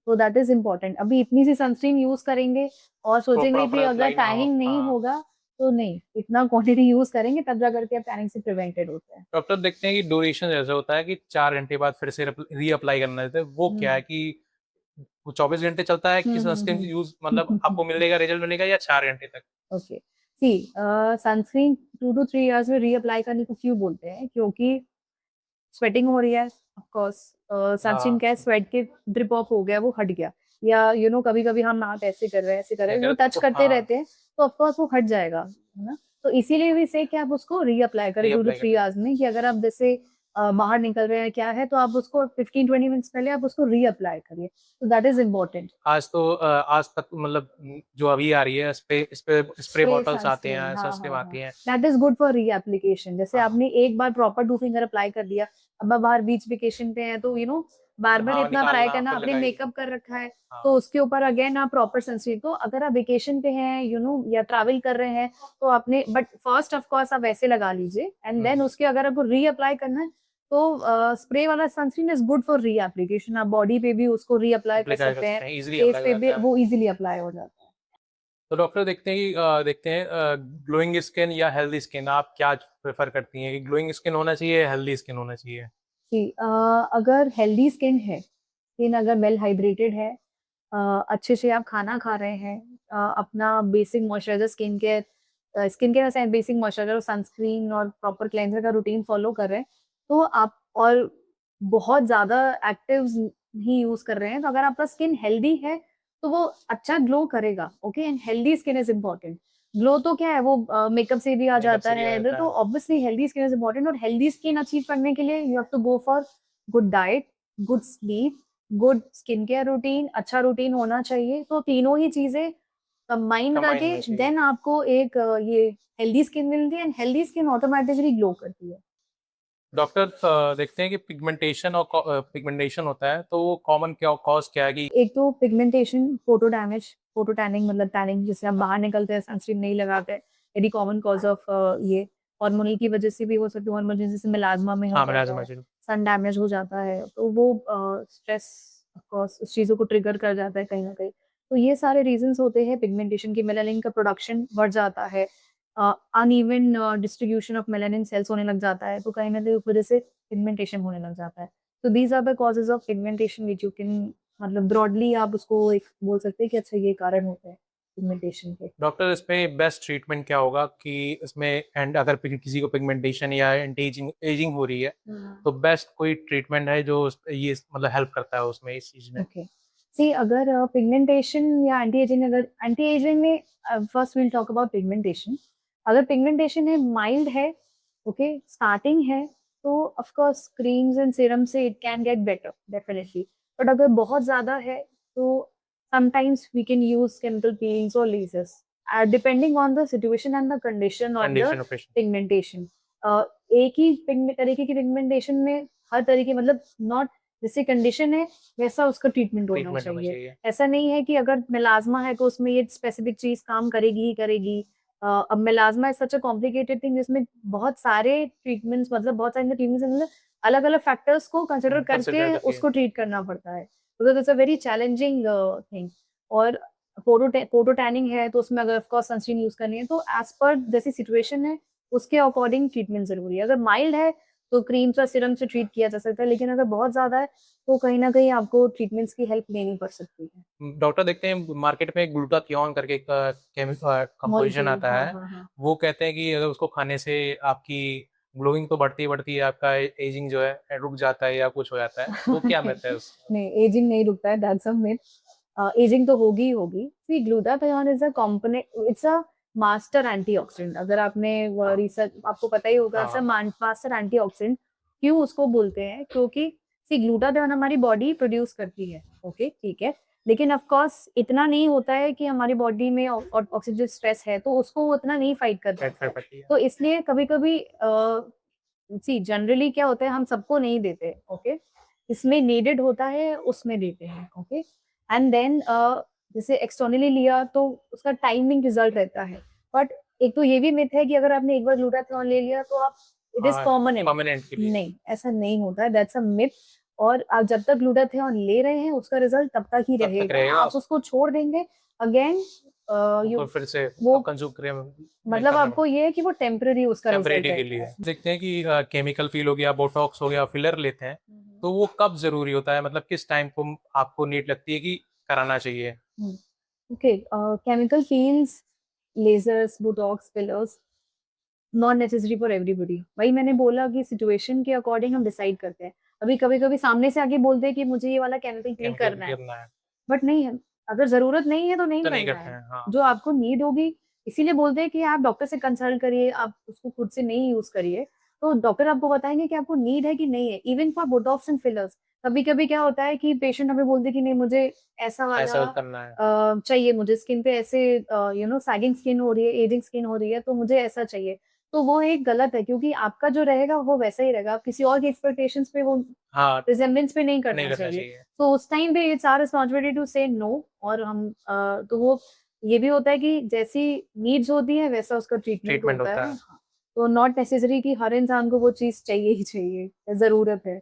[SPEAKER 3] तो दैट इज इम्पोर्टेंट। अभी इतनी सी सनस्क्रीन यूज करेंगे और सोचेंगे
[SPEAKER 2] प्रॉपर
[SPEAKER 3] कि अगर
[SPEAKER 2] अप्लाई ना हो।
[SPEAKER 3] टैनिंग नहीं
[SPEAKER 2] हाँ।
[SPEAKER 3] होगा तो नहीं, इतना क्वांटिटी यूज करेंगे तब जा करके आप टैनिंग से प्रिवेंटेड होते हैं।
[SPEAKER 2] डॉक्टर देखते हैं कि ड्यूरेशन जैसे होता है कि 4 घंटे बाद फिर से रीअप्लाई करना रहता है, वो क्या
[SPEAKER 3] हम्म
[SPEAKER 2] है कि वो 24 घंटे चलता है कि सनस्क्रीन यूज, मतलब आपको मिलेगा, रिजल्ट मिलेगा या 4 घंटे तक?
[SPEAKER 3] Okay, see sunscreen 2 to 3 hours में रीअप्लाई करने को क्यों बोलते हैं, क्योंकि स्वेटिंग हो रही है ऑफ कोर्स, सनस्क्रीन
[SPEAKER 2] हाँ।
[SPEAKER 3] क्या है, स्वेट के ड्रिप ऑफ हो गया, वो हट गया, या कभी कभी हम हाथ ऐसे कर रहे हैं ऐसे कर रहे हैं, टच करते
[SPEAKER 2] हाँ,
[SPEAKER 3] रहते हैं, तो ऑफ कोर्स वो हट जाएगा, है ना। तो इसीलिए भी से कि आप उसको रीअप्लाई करें टू टू
[SPEAKER 2] रीअप्लाई
[SPEAKER 3] थ्री
[SPEAKER 2] करना है।
[SPEAKER 3] आवर्स में, कि अगर आप जैसे बाहर निकल रहे हैं क्या है, तो आप उसको 15-20 मिनट्स पहले आप उसको रीअप्लाई करिए, तो दैट इज इम्पोर्टेंट।
[SPEAKER 2] आज तो आज तक मतलब जो अभी आ रही है, इस पे स्प्रे
[SPEAKER 3] स्प्रे
[SPEAKER 2] बॉटल्स आते
[SPEAKER 3] सनस्क्रीन,
[SPEAKER 2] हैं,
[SPEAKER 3] हाँ
[SPEAKER 2] सनस्क्रीन
[SPEAKER 3] हाँ हाँ,
[SPEAKER 2] आती हैं।
[SPEAKER 3] That is good for reapplication. जैसे
[SPEAKER 2] हाँ
[SPEAKER 3] आपने एक बार प्रॉपर 2 फिंगर अप्लाई कर दिया, अब आप बाहर बीच वेकेशन पे हैं, तो बार बार
[SPEAKER 2] हाँ,
[SPEAKER 3] इतना अप्लाई
[SPEAKER 2] निकालना
[SPEAKER 3] करना,
[SPEAKER 2] फिर
[SPEAKER 3] आपने
[SPEAKER 2] लगाई।
[SPEAKER 3] मेकअप कर रखा है,
[SPEAKER 2] हाँ।
[SPEAKER 3] तो उसके ऊपर अगेन आप प्रॉपर सनस्क्रीन, तो अगर आप वेकेशन पे हैं या ट्रैवल कर रहे हैं, तो आपने बट फर्स्ट ऑफ कोर्स आप वैसे लगा लीजिए, एंड देन उसके अगर आपको रीअप्लाई करना है तो स्प्रे वाला sunscreen is good for reapplication. आप बॉडी पे भी उसको रीअप्लाई कर
[SPEAKER 2] अप्लाई कर
[SPEAKER 3] सकते हैं,
[SPEAKER 2] सकते हैं, इजीली
[SPEAKER 3] फेस
[SPEAKER 2] अप्लाई हो
[SPEAKER 3] पे भी
[SPEAKER 2] जाता है।
[SPEAKER 3] वो इजीली अप्लाई हो जाता है।
[SPEAKER 2] तो डॉक्टर देखते हैं ग्लोइंग स्किन या हेल्दी स्किन, आप क्या प्रेफर करती हैं कि ग्लोइंग स्किन होना चाहिए, हेल्दी स्किन होना चाहिए?
[SPEAKER 3] जी, अगर हेल्दी स्किन है, स्किन अगर वेल हाइड्रेटेड है, अच्छे से आप खाना खा रहे हैं, अपना basic moisturiser skin care basic moisturiser और सनस्क्रीन और प्रॉपर क्लेंजर का रूटीन फॉलो कर रहे हैं, तो आप और बहुत ज्यादा एक्टिव्स नहीं यूज कर रहे हैं, तो अगर आपका स्किन हेल्दी है तो वो अच्छा ग्लो करेगा। Okay, and healthy skin is important. Glow तो क्या है, वो मेकअप से भी आ
[SPEAKER 2] मेकअप
[SPEAKER 3] जाता
[SPEAKER 2] से भी आ
[SPEAKER 3] है,
[SPEAKER 2] जाता
[SPEAKER 3] तो
[SPEAKER 2] है।
[SPEAKER 3] Obviously healthy skin is important, और हेल्दी स्किन अचीव करने के लिए you have to go for good diet, good sleep, good skin care routine, अच्छा रूटीन होना चाहिए। तो तीनों ही चीजें कंबाइन
[SPEAKER 2] कंबाइन होना
[SPEAKER 3] करके
[SPEAKER 2] चाहिए।
[SPEAKER 3] देन आपको एक ये हेल्दी स्किन मिलती है, and healthy skin automatically glow करती है।
[SPEAKER 2] डॉक्टर देखते हैं कि पिगमेंटेशन और पिगमेंटेशन होता है, तो वो कॉमन क्या कॉज क्या है कि
[SPEAKER 3] एक तो pigmentation, photo damage, photo tanning, मतलब टैनिंग जिससे हम बाहर निकलते हैं, सनस्क्रीन नहीं लगाते, वेरी कॉमन कॉज ऑफ ये हार्मोनल की वजह से भी हो सकती है, हार्मोन जैसे मेलाज्मा में हो
[SPEAKER 2] हाँ, मैंने आज
[SPEAKER 3] जाता है,
[SPEAKER 2] इमेजिन।
[SPEAKER 3] सन डैमेज हो जाता है, तो वो स्ट्रेस ऑफ कोर्स उस चीज़ों को ट्रिगर कर जाता है कहीं ना कहीं। तो ये सारे रीजंस होते हैं पिगमेंटेशन की, मेलानिन का प्रोडक्शन बढ़ जाता है, uneven distribution of melanin cells होने लग जाता है, तो कहीं ना कहीं उस वजह से पिगमेंटेशन होने लग जाता है। तो these are the causes of pigmentation which you can, मतलब ब्रॉडली आप उसको एक बोल सकते हैं कि अच्छा ये कारण होते हैं पिगमेंटेशन के।
[SPEAKER 2] डॉक्टर इसमें बेस्ट ट्रीटमेंट क्या होगा कि इसमें, एंड अगर किसी को पिगमेंटेशन या एंटी एजिंग एजिंग हो रही है, तो बेस्ट कोई ट्रीटमेंट है जो ये मतलब हेल्प करता है उसमें, इस चीज में?
[SPEAKER 3] ओके, सी अगर पिगमेंटेशन या एंटी एजिंग, अगर एंटी एजिंग में first will talk about pigmentation. अगर पिगमेंटेशन है, माइल्ड है, ओके, स्टार्टिंग है, तो of course creams and serum से it can get better definitely. But अगर बहुत ज्यादा है तो sometimes we can use chemical peelings और lasers, depending on the situation and the condition of the
[SPEAKER 2] condition of patient.
[SPEAKER 3] Pigmentation. एक ही तरीके की पिगमेंटेशन में हर तरीके, मतलब नॉट जैसे कंडीशन है वैसा उसका ट्रीटमेंट होना
[SPEAKER 2] ट्रीटमेंट होना
[SPEAKER 3] चाहिए।
[SPEAKER 2] चाहिए।
[SPEAKER 3] ऐसा नहीं है कि अगर मेलाज़मा है तो उसमें ये स्पेसिफिक चीज़ काम करेगी ही करेगी। अब melasma is such a complicated thing जिसमें बहुत सारे ट्रीटमेंट्स मतलब बहुत सारे ट्रीटमेंट्स मतलब अलग-अलग फैक्टर्स को कंसिडर
[SPEAKER 2] कंसिडर
[SPEAKER 3] करके
[SPEAKER 2] करके
[SPEAKER 3] उसको ट्रीट करना पड़ता है। Because it's a very challenging thing. और फोटो टैनिंग है तो उसमें अगर ऑफ कोर्स सनस्क्रीन यूज़ करनी है तो एज़ पर जैसी सिचुएशन है उसके अकॉर्डिंग ट्रीटमेंट ज़रूरी है। अगर माइल्ड है तो क्रीम्स और सीरम से ट्रीट किया जा सकता है, लेकिन अगर बहुत ज़्यादा है तो कहीं न कहीं आपको ट्रीटमेंट्स की हेल्प लेनी पड़ सकती है।
[SPEAKER 2] डॉक्टर देखते हैं मार्केट में ग्लूटाथियोन करके एक कंपोजिशन
[SPEAKER 3] मॉलिक्यूल
[SPEAKER 2] आता
[SPEAKER 3] हाँ,
[SPEAKER 2] है।
[SPEAKER 3] हाँ, हाँ।
[SPEAKER 2] वो कहते हैं कि अगर उसको खाने से आपकी ग्लोइंग तो बढ़ती ही बढ़ती है, आपका एजिंग जो है रुक जाता है या कुछ हो जाता है। तो क्या मिथ है उसका?
[SPEAKER 3] नहीं, एजिंग नहीं रुकता है, दैट्स अ मिथ। एजिंग तो होगी ही होगी। See glutathione is a component it's a master antioxidant. अगर आपने वो रिसर्च आपको पता ही होगा
[SPEAKER 2] हाँ,
[SPEAKER 3] मास्टर एंटीऑक्सीडेंट क्यों उसको बोलते हैं? क्योंकि सी ग्लूटाथियोन हमारी बॉडी प्रोड्यूस करती है, ओके, ठीक है। लेकिन ऑफ कोर्स इतना नहीं होता है कि हमारी बॉडी में ऑक्सीजन स्ट्रेस है, तो उसको वो उतना नहीं फाइट कर
[SPEAKER 2] फैट
[SPEAKER 3] पाता है।
[SPEAKER 2] फैट पड़ती है।
[SPEAKER 3] तो इसलिए कभी-कभी सी जनरली क्या होता है हम सबको नहीं देते, ओके। इसमें नीडेड होता है उसमें देते हैं, ओके। एंड देन जैसे एक्सटर्नली लिया तो उसका टाइमिंग रिजल्ट रहता है। बट एक तो ये भी मिथ है कि अगर आपने एक बार ग्लूटाथियोन ले लिया तो आप इट इज
[SPEAKER 2] हाँ,
[SPEAKER 3] परमानेंट।
[SPEAKER 2] परमानेंट के लिए।
[SPEAKER 3] नहीं, ऐसा नहीं होता है, दैट्स अ मिथ। और आप जब तक ग्लूटाथियोन ले रहे हैं उसका रिजल्ट तब तक ही
[SPEAKER 2] तब तक
[SPEAKER 3] रहेगा।
[SPEAKER 2] रहेगा,
[SPEAKER 3] आप उसको छोड़ देंगे अगेन यू
[SPEAKER 2] तो फिर से
[SPEAKER 3] वो
[SPEAKER 2] कंज्यूम करें नहीं
[SPEAKER 3] मतलब
[SPEAKER 2] करना
[SPEAKER 3] आपको ये है कि वो टेम्परेरी उसका रिजल्ट
[SPEAKER 2] टेम्परेरी के
[SPEAKER 3] रहता
[SPEAKER 2] लिए।
[SPEAKER 3] है।
[SPEAKER 2] देखते हैं कि केमिकल फील हो गया, बोटॉक्स हो गया, फिलर लेते हैं, तो वो कब ज़रूरी होता है? मतलब किस टाइम को आपको नीड लगती है कि कराना चाहिए?
[SPEAKER 3] हुँ। Okay chemical peels, lasers, botox, fillers not necessary for everybody. वही मैंने बोला कि सिचुएशन के अकॉर्डिंग हम डिसाइड करते हैं। अभी कभी-कभी सामने से आके बोलते हैं कि मुझे ये वाला केमिकल फील
[SPEAKER 2] केमिकल
[SPEAKER 3] करना है,
[SPEAKER 2] गिरना है,
[SPEAKER 3] बट नहीं है। अगर ज़रूरत नहीं है तो नहीं
[SPEAKER 2] तो नहीं
[SPEAKER 3] करना
[SPEAKER 2] करते
[SPEAKER 3] है।
[SPEAKER 2] हैं, हाँ।
[SPEAKER 3] जो आपको नीड होगी इसीलिए बोलते हैं कि आप डॉक्टर से कंसल्ट करिए, आप उसको खुद से नहीं यूज़ करिए। तो डॉक्टर आपको बताएँगे कि आपको नीड है कि नहीं है। Even for Botox and fillers कभी-कभी क्या होता है कि पेशेंट हमें बोलते हैं कि नहीं मुझे ऐसा वाला
[SPEAKER 2] ऐसा करना है।
[SPEAKER 3] चाहिए, मुझे स्किन पे ऐसे सैगिंग स्किन हो रही है, एजिंग स्किन हो रही है, तो मुझे ऐसा चाहिए। तो वो एक गलत है क्योंकि आपका जो रहेगा वो वैसा ही रहेगा। आप किसी और की एक्सपेक्टेशंस पे वो
[SPEAKER 2] हाँ,
[SPEAKER 3] रिज़ेम्बलेंस पे नहीं
[SPEAKER 2] नहीं
[SPEAKER 3] करना
[SPEAKER 2] करना
[SPEAKER 3] चाहिए।
[SPEAKER 2] चाहिए।
[SPEAKER 3] तो उस टाइम पे इट्स आवर रिस्पॉन्सिबिलिटी टू से नो। और हम तो वो ये भी होता है कि जैसी नीड्स होती है वैसा उसका ट्रीटमेंट
[SPEAKER 2] ट्रीटमेंट
[SPEAKER 3] होता
[SPEAKER 2] होता
[SPEAKER 3] है।
[SPEAKER 2] है।
[SPEAKER 3] हाँ, तो नॉट नेसेसरी कि हर इंसान को वो चीज़ चाहिए ही चाहिए, ज़रूरत है।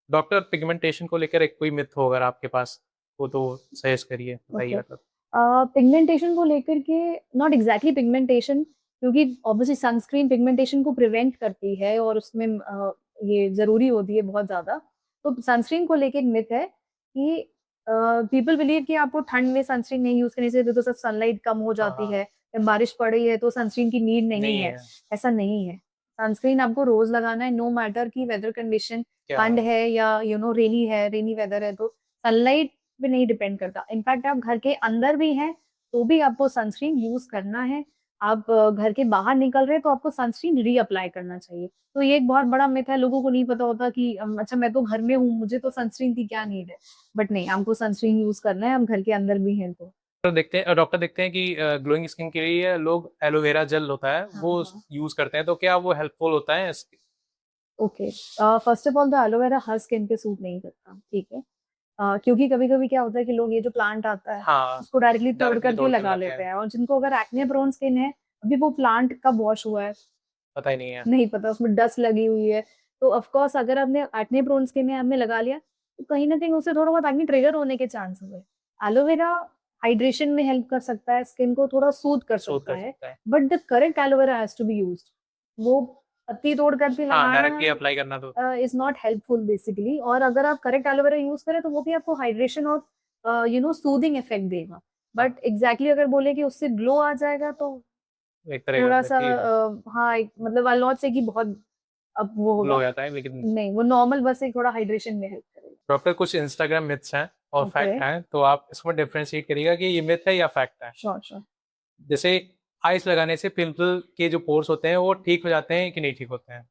[SPEAKER 2] डॉक्टर पिगमेंटेशन को लेकर एक कोई मिथ हो अगर आपके पास हो तो सजेस्ट करिए, बताइए
[SPEAKER 3] ओके।
[SPEAKER 2] मतलब?
[SPEAKER 3] पिगमेंटेशन को लेकर के नॉट एग्ज़ैक्टली पिगमेंटेशन क्योंकि ऑब्वियसली सनस्क्रीन पिगमेंटेशन को प्रिवेंट करती है और उसमें ये ज़रूरी होती है बहुत ज़्यादा। तो सनस्क्रीन को लेके एक मिथ है कि पीपल बिलीव कि आपको ठंड में सनस्क्रीन नहीं यूज़ करनी चाहिए तो सब सनलाइट कम हो
[SPEAKER 2] हाँ,
[SPEAKER 3] जाती
[SPEAKER 2] हाँ।
[SPEAKER 3] है या बारिश पड़ रही है तो सनस्क्रीन की नीड नहीं
[SPEAKER 2] नहीं
[SPEAKER 3] है,
[SPEAKER 2] है,
[SPEAKER 3] ऐसा नहीं है। सनस्क्रीन आपको रोज़ लगाना है नो मैटर कि वेदर कंडीशन
[SPEAKER 2] क्या
[SPEAKER 3] ठंड
[SPEAKER 2] है?
[SPEAKER 3] है या रेनी वेदर है तो सनलाइट पे नहीं डिपेंड करता। इनफैक्ट आप घर के अंदर भी हैं, तो भी आपको सनस्क्रीन यूज़ करना है। आप घर के बाहर निकल रहे हैं, तो आपको सनस्क्रीन रीअप्लाई करना चाहिए। तो ये एक बहुत बड़ा मिथ है, लोगों को नहीं पता होता कि अच्छा मैं तो घर में हूँ, मुझे तो सनस्क्रीन की क्या नीड है? बट नहीं, आपको सनस्क्रीन यूज़ करना है, हम घर के अंदर भी हैं तो।
[SPEAKER 2] डॉक्टर देखते हैं कि ग्लोइंग स्किन के लिए लोग एलोवेरा जेल होता है,
[SPEAKER 3] हाँ,
[SPEAKER 2] वो
[SPEAKER 3] हाँ।
[SPEAKER 2] यूज़ करते हैं, तो क्या वो हेल्पफुल होता है?
[SPEAKER 3] ओके फर्स्ट ऑफ ऑल तो एलोवेरा हर स्किन पे सूट नहीं करता, ठीक है? क्योंकि कभी-कभी क्या होता है कि लोग ये जो प्लांट आता है,
[SPEAKER 2] हाँ,
[SPEAKER 3] उसको डायरेक्टली तोड़
[SPEAKER 2] डायरेक्टली
[SPEAKER 3] करके
[SPEAKER 2] तोड़ कर
[SPEAKER 3] लगा
[SPEAKER 2] लाते
[SPEAKER 3] लेते
[SPEAKER 2] हैं,
[SPEAKER 3] हैं और जिनको अगर एक्ने प्रोन स्किन है, अभी वो प्लांट कब वॉश हुआ है,
[SPEAKER 2] पता ही नहीं है।
[SPEAKER 3] नहीं पता, उसमें डस्ट लगी हुई है। तो ऑफ कोर्स अगर आपने एक्ने प्रोन स्किन है, आपने लगा लिया, तो कहीं न कहीं उससे थोड़ा बहुत एक्ने ट्रिगर होने के चांस हुए। एलोवेरा हाइड्रेशन में हेल्प कर सकता है, स्किन को थोड़ा सूद कर
[SPEAKER 2] सूट
[SPEAKER 3] सकता
[SPEAKER 2] कर
[SPEAKER 3] है,
[SPEAKER 2] सकता है।
[SPEAKER 3] But the correct aloe vera has to be used. वो पत्ती तोड़ करके
[SPEAKER 2] हाँ,
[SPEAKER 3] लगाना
[SPEAKER 2] डायरेक्टली अप्लाई करना तो
[SPEAKER 3] इज़ नॉट हेल्पफुल बेसिकली। और अगर आप करेक्ट एलोवेरा यूज़ करें, तो वो भी आपको हाइड्रेशन और सूदिंग इफेक्ट देगा।
[SPEAKER 2] हाँ,
[SPEAKER 3] बट एग्ज़ैक्टली अगर बोले कि उससे ग्लो आ जाएगा, तो
[SPEAKER 2] एक तरह का
[SPEAKER 3] थोड़ा-सा
[SPEAKER 2] वैसे ही
[SPEAKER 3] हाँ, एक मतलब आई विल नॉट से कि बहुत अब वो
[SPEAKER 2] ग्लो हो
[SPEAKER 3] होगा।
[SPEAKER 2] जाता है, लेकिन
[SPEAKER 3] नहीं, वो नॉर्मल बस एक थोड़ा हाइड्रेशन में हेल्प करेगा।
[SPEAKER 2] डॉक्टर कुछ इंस्टाग्राम मिथ्स हैं और
[SPEAKER 3] ओके,
[SPEAKER 2] फैक्ट हैं, तो आप इसमें डिफरेंशिएट करिएगा कि ये मिथ है या फैक्ट है।
[SPEAKER 3] Sure, sure.
[SPEAKER 2] जैसे आइस लगाने से पिंपल के जो पोर्स होते हैं, वो ठीक हो जाते हैं कि नहीं ठीक होते हैं?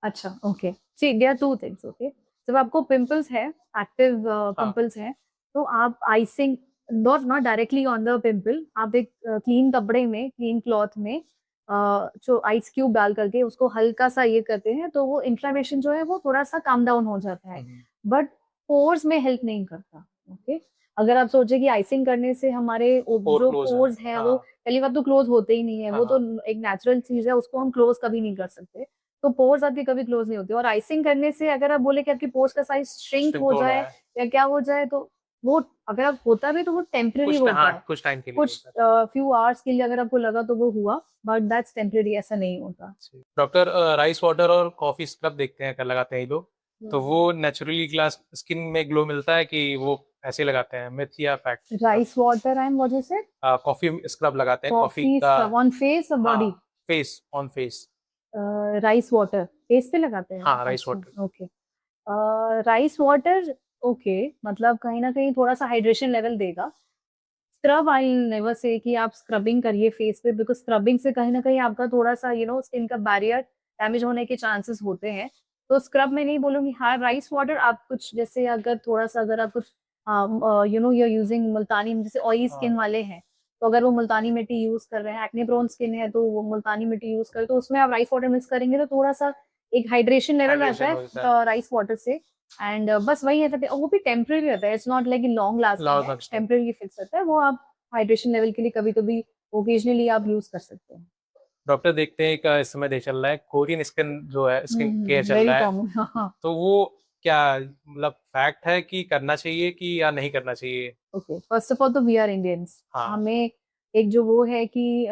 [SPEAKER 3] अच्छा, okay. See there are 2 things, okay. जब आपको पिंपल्स है, एक्टिव
[SPEAKER 2] हाँ,
[SPEAKER 3] पिंपल्स हैं, तो आप icing not not directly on the pimple, आप एक क्लीन कपड़े में, क्लीन क्लॉथ में जो आइस क्यूब डाल करके उसको हल्का-सा ये करते हैं, तो वो इन्फ्लेमेशन जो है वो थोड़ा-सा काम डाउन हो जाता है।
[SPEAKER 2] हुँ, हुँ।
[SPEAKER 3] बट पोर्स में हेल्प नहीं करता। ओके, अगर आप सोचे कि आइसिंग करने से हमारे
[SPEAKER 2] पोर
[SPEAKER 3] जो
[SPEAKER 2] क्लोज है।
[SPEAKER 3] पोर्स हैं वो
[SPEAKER 2] हाँ
[SPEAKER 3] पहली बात तो क्लोज होते ही नहीं है,
[SPEAKER 2] हाँ
[SPEAKER 3] वो तो
[SPEAKER 2] हाँ।
[SPEAKER 3] एक नेचुरल चीज है, उसको हम क्लोज कभी नहीं कर सकते। तो पोर्स आपके कभी क्लोज नहीं होते, और आइसिंग करने से अगर आप बोले कि आपकी पोर्स का साइज श्रिंक
[SPEAKER 2] स्ट्रिंग
[SPEAKER 3] हो
[SPEAKER 2] हो रहा
[SPEAKER 3] जाए
[SPEAKER 2] है
[SPEAKER 3] या क्या हो जाए, तो वो अगर आप होता भी तो वो टेम्पररी होता
[SPEAKER 2] हाँ
[SPEAKER 3] है,
[SPEAKER 2] कुछ टाइम के लिए
[SPEAKER 3] कुछ
[SPEAKER 2] होता है।
[SPEAKER 3] फ्यू आवर्स के लिए अगर आपको लगा तो वो हुआ, बट दैट्स टेम्पररी, ऐसा नहीं होता।
[SPEAKER 2] डॉक्टर राइस वाटर और कॉफी स्क्रब देखते हैं कर लगाते हैं ये लोग, तो वो नेचुरली ग्लास स्किन में ग्लो मिलता है कि वो ऐसे लगाते हैं, मिथ या fact?
[SPEAKER 3] Rice water and what you said?
[SPEAKER 2] Coffee scrub लगाते हैं कॉफी
[SPEAKER 3] कॉफी
[SPEAKER 2] का।
[SPEAKER 3] स्क्रब ऑन फेस और
[SPEAKER 2] हाँ
[SPEAKER 3] body?
[SPEAKER 2] Face on face.
[SPEAKER 3] Rice water face पे लगाते हैं?
[SPEAKER 2] हाँ राइस
[SPEAKER 3] अच्छा,
[SPEAKER 2] water.
[SPEAKER 3] Okay. Rice water, okay, मतलब कहीं ना कहीं थोड़ा सा हाइड्रेशन लेवल देगा। स्क्रब आई नेवर से कि आप स्क्रबिंग करिए फेस पे, बिकॉज स्क्रबिंग से कहीं ना कहीं आपका थोड़ा सा स्किन का बैरियर डैमेज होने के चांसेस होते हैं। तो स्क्रब मैं नहीं बोलूंगी। हाँ, राइस वाटर आप कुछ जैसे अगर थोड़ा सा अगर आप कुछ यू आर यूजिंग मुल्तानी, जैसे ऑयली
[SPEAKER 2] हाँ
[SPEAKER 3] स्किन वाले हैं, तो अगर वो मुल्तानी मिट्टी यूज कर रहे हैं, एक्ने प्रोन स्किन है तो वो मुल्तानी मिट्टी यूज करे, तो उसमें आप राइस वाटर मिक्स करेंगे तो थोड़ा सा एक हाइड्रेशन लेवल रहता
[SPEAKER 2] हाइड्रेशन हो जाता है।
[SPEAKER 3] है राइस वाटर से। एंड बस वही है, वो भी टेम्परेरी रहता है, it's not like long lasting
[SPEAKER 2] loud
[SPEAKER 3] है,
[SPEAKER 2] मक्स टाइम।
[SPEAKER 3] टेम्परेरी फिक्स रहता है वो। आप हाइड्रेशन लेवल के लिए कभी कभी ओकेजनली आप यूज कर सकते हैं।
[SPEAKER 2] डॉक्टर देखते हैं कि इस समय देख चल रहा है कोरियन स्किन जो है स्किन केयर चल
[SPEAKER 3] वेरी
[SPEAKER 2] रहा है,
[SPEAKER 3] कॉमन। हाँ।
[SPEAKER 2] तो वो क्या मतलब फैक्ट है कि करना चाहिए कि या नहीं करना चाहिए?
[SPEAKER 3] ओके, फर्स्ट ऑफ ऑल तो वी आर इंडियंस,
[SPEAKER 2] हाँ
[SPEAKER 3] हमें एक जो वो है कि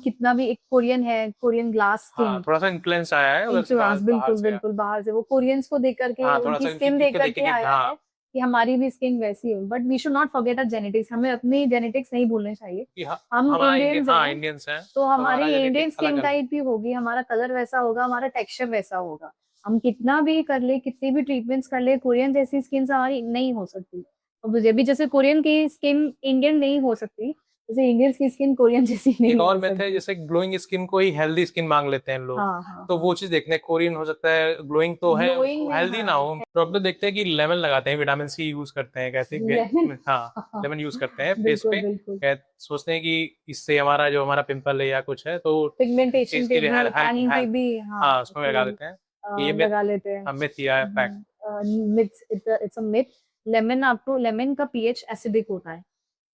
[SPEAKER 3] कितना भी एक कोरियन है, कोरियन ग्लास
[SPEAKER 2] हाँ
[SPEAKER 3] स्किन
[SPEAKER 2] थोड़ा सा इन्फ्लुएंस आया है उधर से, बाहर
[SPEAKER 3] इंश्योरेंस,
[SPEAKER 2] बाहर
[SPEAKER 3] बिल्कुल
[SPEAKER 2] से आया।
[SPEAKER 3] बिल्कुल बाहर से वो कोरियंस को देख करके,
[SPEAKER 2] हाँ थोड़ा
[SPEAKER 3] उनकी
[SPEAKER 2] सा इनकी
[SPEAKER 3] स्किन देख
[SPEAKER 2] देख
[SPEAKER 3] करके
[SPEAKER 2] के
[SPEAKER 3] आया
[SPEAKER 2] हाँ,
[SPEAKER 3] है कि हमारी भी स्किन वैसी हो। But we should not forget our genetics, हमें अपनी जेनेटिक्स नहीं भूलने चाहिए।
[SPEAKER 2] कि
[SPEAKER 3] हम
[SPEAKER 2] हमारा
[SPEAKER 3] इंडियंस
[SPEAKER 2] हाँ
[SPEAKER 3] हैं,
[SPEAKER 2] इंडियंस हैं
[SPEAKER 3] तो
[SPEAKER 2] तो
[SPEAKER 3] हमारी
[SPEAKER 2] हमारा
[SPEAKER 3] इंडियन
[SPEAKER 2] जेनेटिक अलग
[SPEAKER 3] स्किन
[SPEAKER 2] अलग।
[SPEAKER 3] टाइप भी होगी, हमारा कलर वैसा होगा, हमारा टेक्सचर वैसा होगा। हम कितना भी कर ले, कितनी भी ट्रीटमेंट्स कर ले, कोरियन जैसी स्किन से हमारी नहीं हो सकती। और मुझे भी जैसे कोरियन की स्किन इंडियन नहीं हो सकती, जैसे इंडियन की स्किन कोरियन जैसी
[SPEAKER 2] एक
[SPEAKER 3] नहीं
[SPEAKER 2] और
[SPEAKER 3] हो
[SPEAKER 2] मिथ है
[SPEAKER 3] सकती।
[SPEAKER 2] जैसे ग्लोइंग स्किन को ही हेल्दी स्किन मांग लेते हैं लोग,
[SPEAKER 3] हाँ हाँ
[SPEAKER 2] तो
[SPEAKER 3] हाँ।
[SPEAKER 2] वो चीज देखते हैं कोरियन हो सकता है ग्लोइंग तो है,
[SPEAKER 3] ग्लोइंग नहीं,
[SPEAKER 2] हेल्दी ना
[SPEAKER 3] हाँ।
[SPEAKER 2] हो। डॉक्टर देखते हैं कि लेमन लगाते हैं, विटामिन सी यूज करते हैं कैसे
[SPEAKER 3] लेमन,
[SPEAKER 2] हाँ
[SPEAKER 3] हाँ,
[SPEAKER 2] लेमन यूज करते हैं फेस
[SPEAKER 3] बिल्कुल
[SPEAKER 2] पे,
[SPEAKER 3] बिल्कुल।
[SPEAKER 2] सोचते हैं कि इससे हमारा जो हमारा पिंपल है या कुछ है तो
[SPEAKER 3] पिगमेंटेशन
[SPEAKER 2] फेस
[SPEAKER 3] पे
[SPEAKER 2] के लिए
[SPEAKER 3] भी,
[SPEAKER 2] हेल्प
[SPEAKER 3] टैनिंग पे
[SPEAKER 2] हेल्प।
[SPEAKER 3] भी, हाँ,
[SPEAKER 2] हाँ उसमें लगा
[SPEAKER 3] तो
[SPEAKER 2] देते हैं, ये मिथ,
[SPEAKER 3] लगा लेते हैं।
[SPEAKER 2] मिथ या fact?
[SPEAKER 3] Myth, it's a myth. Lemon, आपको लेमन का पीएच एसिडिक होता है,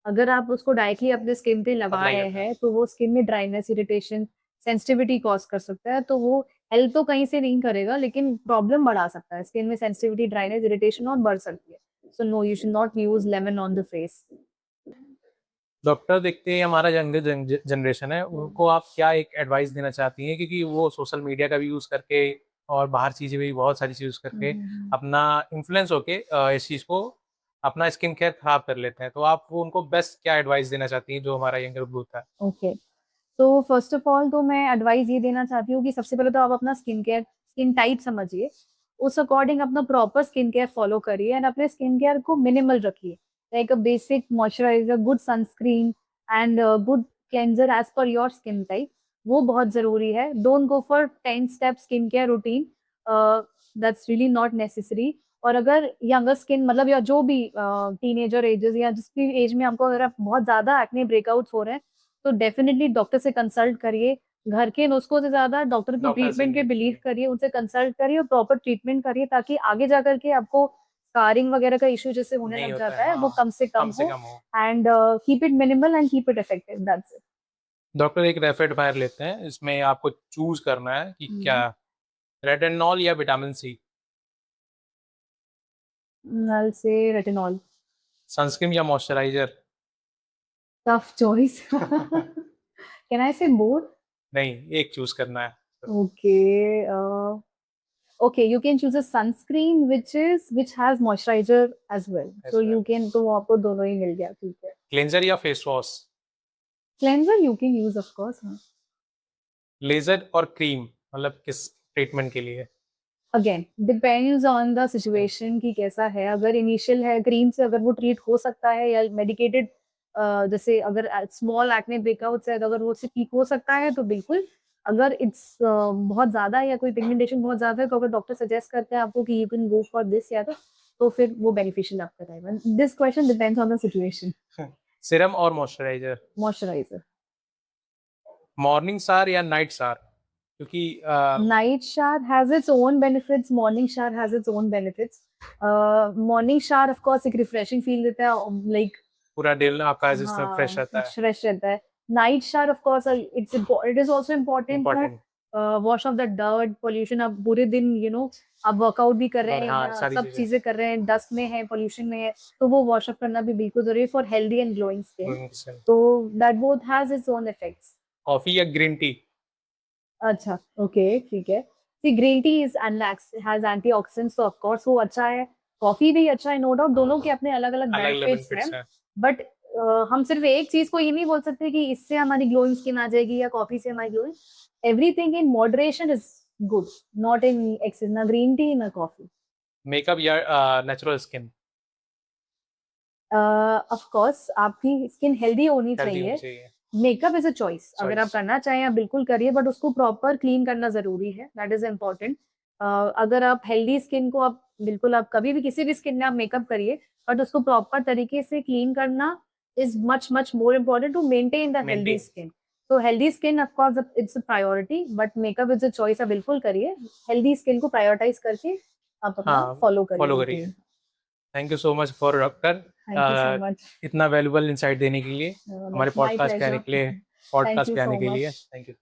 [SPEAKER 3] अगर आप उसको डायरेक्टली अपने स्किन पे लगा
[SPEAKER 2] अप्लाई
[SPEAKER 3] रहे
[SPEAKER 2] करते हैं।
[SPEAKER 3] हैं तो वो स्किन में ड्राइनेस, इरिटेशन, सेंसिटिविटी कॉज कर सकता है। तो वो हेल्प तो कहीं से नहीं करेगा, लेकिन प्रॉब्लम बढ़ा सकता है, स्किन में सेंसिटिविटी, ड्राइनेस, इरिटेशन और बढ़ सकती है। So no, you should not use lemon on the face.
[SPEAKER 2] Doctor देखते हैं हमारा यंगर जनरेशन है, उनको आप क्या एक एडवाइस देना चाहती हैं, क्योंकि वो सोशल मीडिया का भी यूज करके और बाहर चीजें भी बहुत सारी चीज यूज करके अपना इन्फ्लुएंस होके इस चीज को अपना स्किन केयर खराब कर लेते हैं, तो आप वो उनको बेस्ट क्या एडवाइस देना चाहती हैं जो हमारा यंगर ग्रुप है?
[SPEAKER 3] ओके, तो फर्स्ट ऑफ ऑल तो मैं एडवाइस ये देना चाहती हूँ कि सबसे पहले तो आप अपना स्किन टाइप समझिए, उस अकॉर्डिंग अपना प्रॉपर स्किन केयर फॉलो करिए, एंड अपने स्किन केयर को मिनिमल रखिए, like a basic moisturiser, good sunscreen and good cleanser as per your skin type, वो बहुत जरूरी है। Don't go for 10 step skin care routine, that's really not necessary. और अगर यंगर स्किन मतलब या जो भी टीनेजर एजेस या जिस भी एज में आपको अगर आप बहुत ज्यादा एक्ने ब्रेकआउट्स हो रहे हैं, तो डेफिनेटली डॉक्टर से कंसल्ट करिए। घर के नुस्खों से ज्यादा डॉक्टर की
[SPEAKER 2] डॉक्टर से
[SPEAKER 3] ट्रीटमेंट पे बिलीव करिए, उनसे कंसल्ट करिए और प्रॉपर ट्रीटमेंट करिए, ताकि आगे जाकर के आपको स्कारिंग वगैरह का इश्यू जैसे होने
[SPEAKER 2] नहीं
[SPEAKER 3] लग
[SPEAKER 2] होता
[SPEAKER 3] जाता
[SPEAKER 2] है,
[SPEAKER 3] है, वो
[SPEAKER 2] हाँ
[SPEAKER 3] कम से
[SPEAKER 2] कम
[SPEAKER 3] कम
[SPEAKER 2] से
[SPEAKER 3] हो।
[SPEAKER 2] कम हो।
[SPEAKER 3] And keep it minimal and keep it effective, that's
[SPEAKER 2] doctor एक रैपिड फायर लेते हैं, इसमें आपको चूज करना है कि क्या
[SPEAKER 3] इट।
[SPEAKER 2] रेटिनॉल या विटामिन सी?
[SPEAKER 3] नल से रेटिनॉल।
[SPEAKER 2] सनस्क्रीन या moisturiser?
[SPEAKER 3] Tough choice. Can I से बोथ?
[SPEAKER 2] नहीं एक चूज करना है।
[SPEAKER 3] Okay. Okay, you can choose a sunscreen which has moisturizer as well.
[SPEAKER 2] As
[SPEAKER 3] So
[SPEAKER 2] well.
[SPEAKER 3] you can, तो आपको दोनों ही मिल गया, ठीक है।
[SPEAKER 2] क्लेंजर या face wash?
[SPEAKER 3] Cleanser you can use of course, हाँ।
[SPEAKER 2] लेजर और क्रीम मतलब किस ट्रीटमेंट के लिए?
[SPEAKER 3] Again, depends on the situation कि कैसा है। अगर इनिशियल है, क्रीम से अगर वो ट्रीट हो सकता है, या मेडिकेटेड जैसे अगर स्मॉल एक्ने ब्रेकआउट्स है तो अगर वो उससे ठीक हो सकता है तो बिल्कुल। अगर इट्स बहुत ज्यादा है या कोई पिगमेंटेशन बहुत ज्यादा है, तो अगर डॉक्टर सजेस्ट करते हैं आपको कि you can go for this या तो फिर वो बेनिफिशियल आपका रहेगा। This question depends on the situation.
[SPEAKER 2] Siram और मॉइस्चराइजर?
[SPEAKER 3] मॉइस्चराइजर।
[SPEAKER 2] मॉर्निंग सार या नाइट सार? क्योंकि
[SPEAKER 3] Night shower has its own benefits, morning shower has its own benefits. Morning shower of course एक refreshing feel देता है, like
[SPEAKER 2] पूरा दिन आपका जिसमें फ्रेश रहता है,
[SPEAKER 3] फ्रेश रहता है. Night shower of course it is also important to wash off the dirt, pollution. आप पूरे दिन आप वर्कआउट भी कर रहे हैं,
[SPEAKER 2] हाँ, सारी
[SPEAKER 3] सब चीजें कर रहे हैं, डस्ट में है, पोल्यूशन में है, तो वो वॉश अप करना भी बिल्कुल जरूरी है for healthy and glowing skin. तो that both has its own effects.
[SPEAKER 2] Coffee या ग्रीन टी?
[SPEAKER 3] अच्छा, ओके, ठीक है. See green tea is has antioxidants, तो ऑफ कोर्स वो अच्छा है. कॉफी भी अच्छा है, नो डाउट. दोनों के अपने अलग अलग बेनिफिट्स हैं. बट हम सिर्फ एक चीज को ये नहीं बोल सकते कि इससे हमारी ग्लोइंग स्किन आ जाएगी या कॉफी से हमारी glowing. Everything in moderation is good, not in excess. ना ग्रीन टी ना कॉफी.
[SPEAKER 2] मेकअप या नेचुरल स्किन?
[SPEAKER 3] ऑफ कोर्स आपकी स्किन हेल्दी होनी चाहिए. Makeup is a choice. अगर आप करना चाहें आप बिल्कुल करिए, बट उसको प्रॉपर क्लीन करना जरूरी है. That is important. अगर आप हेल्दी स्किन को आप बिल्कुल, आप कभी भी किसी भी स्किन में आप मेकअप करिए, बट उसको प्रॉपर तरीके से क्लीन करना is much more important to maintain the healthy skin. So healthy skin of course it's a priority, but makeup is a choice. आप बिल्कुल करिए, healthy skin को prioritize करके आप अपना follow करिए.
[SPEAKER 2] Thank you so much for doctor, इतना वैल्यूबल इंसाइट देने के लिए, हमारे पॉडकास्ट पे आने के लिए, थैंक यू.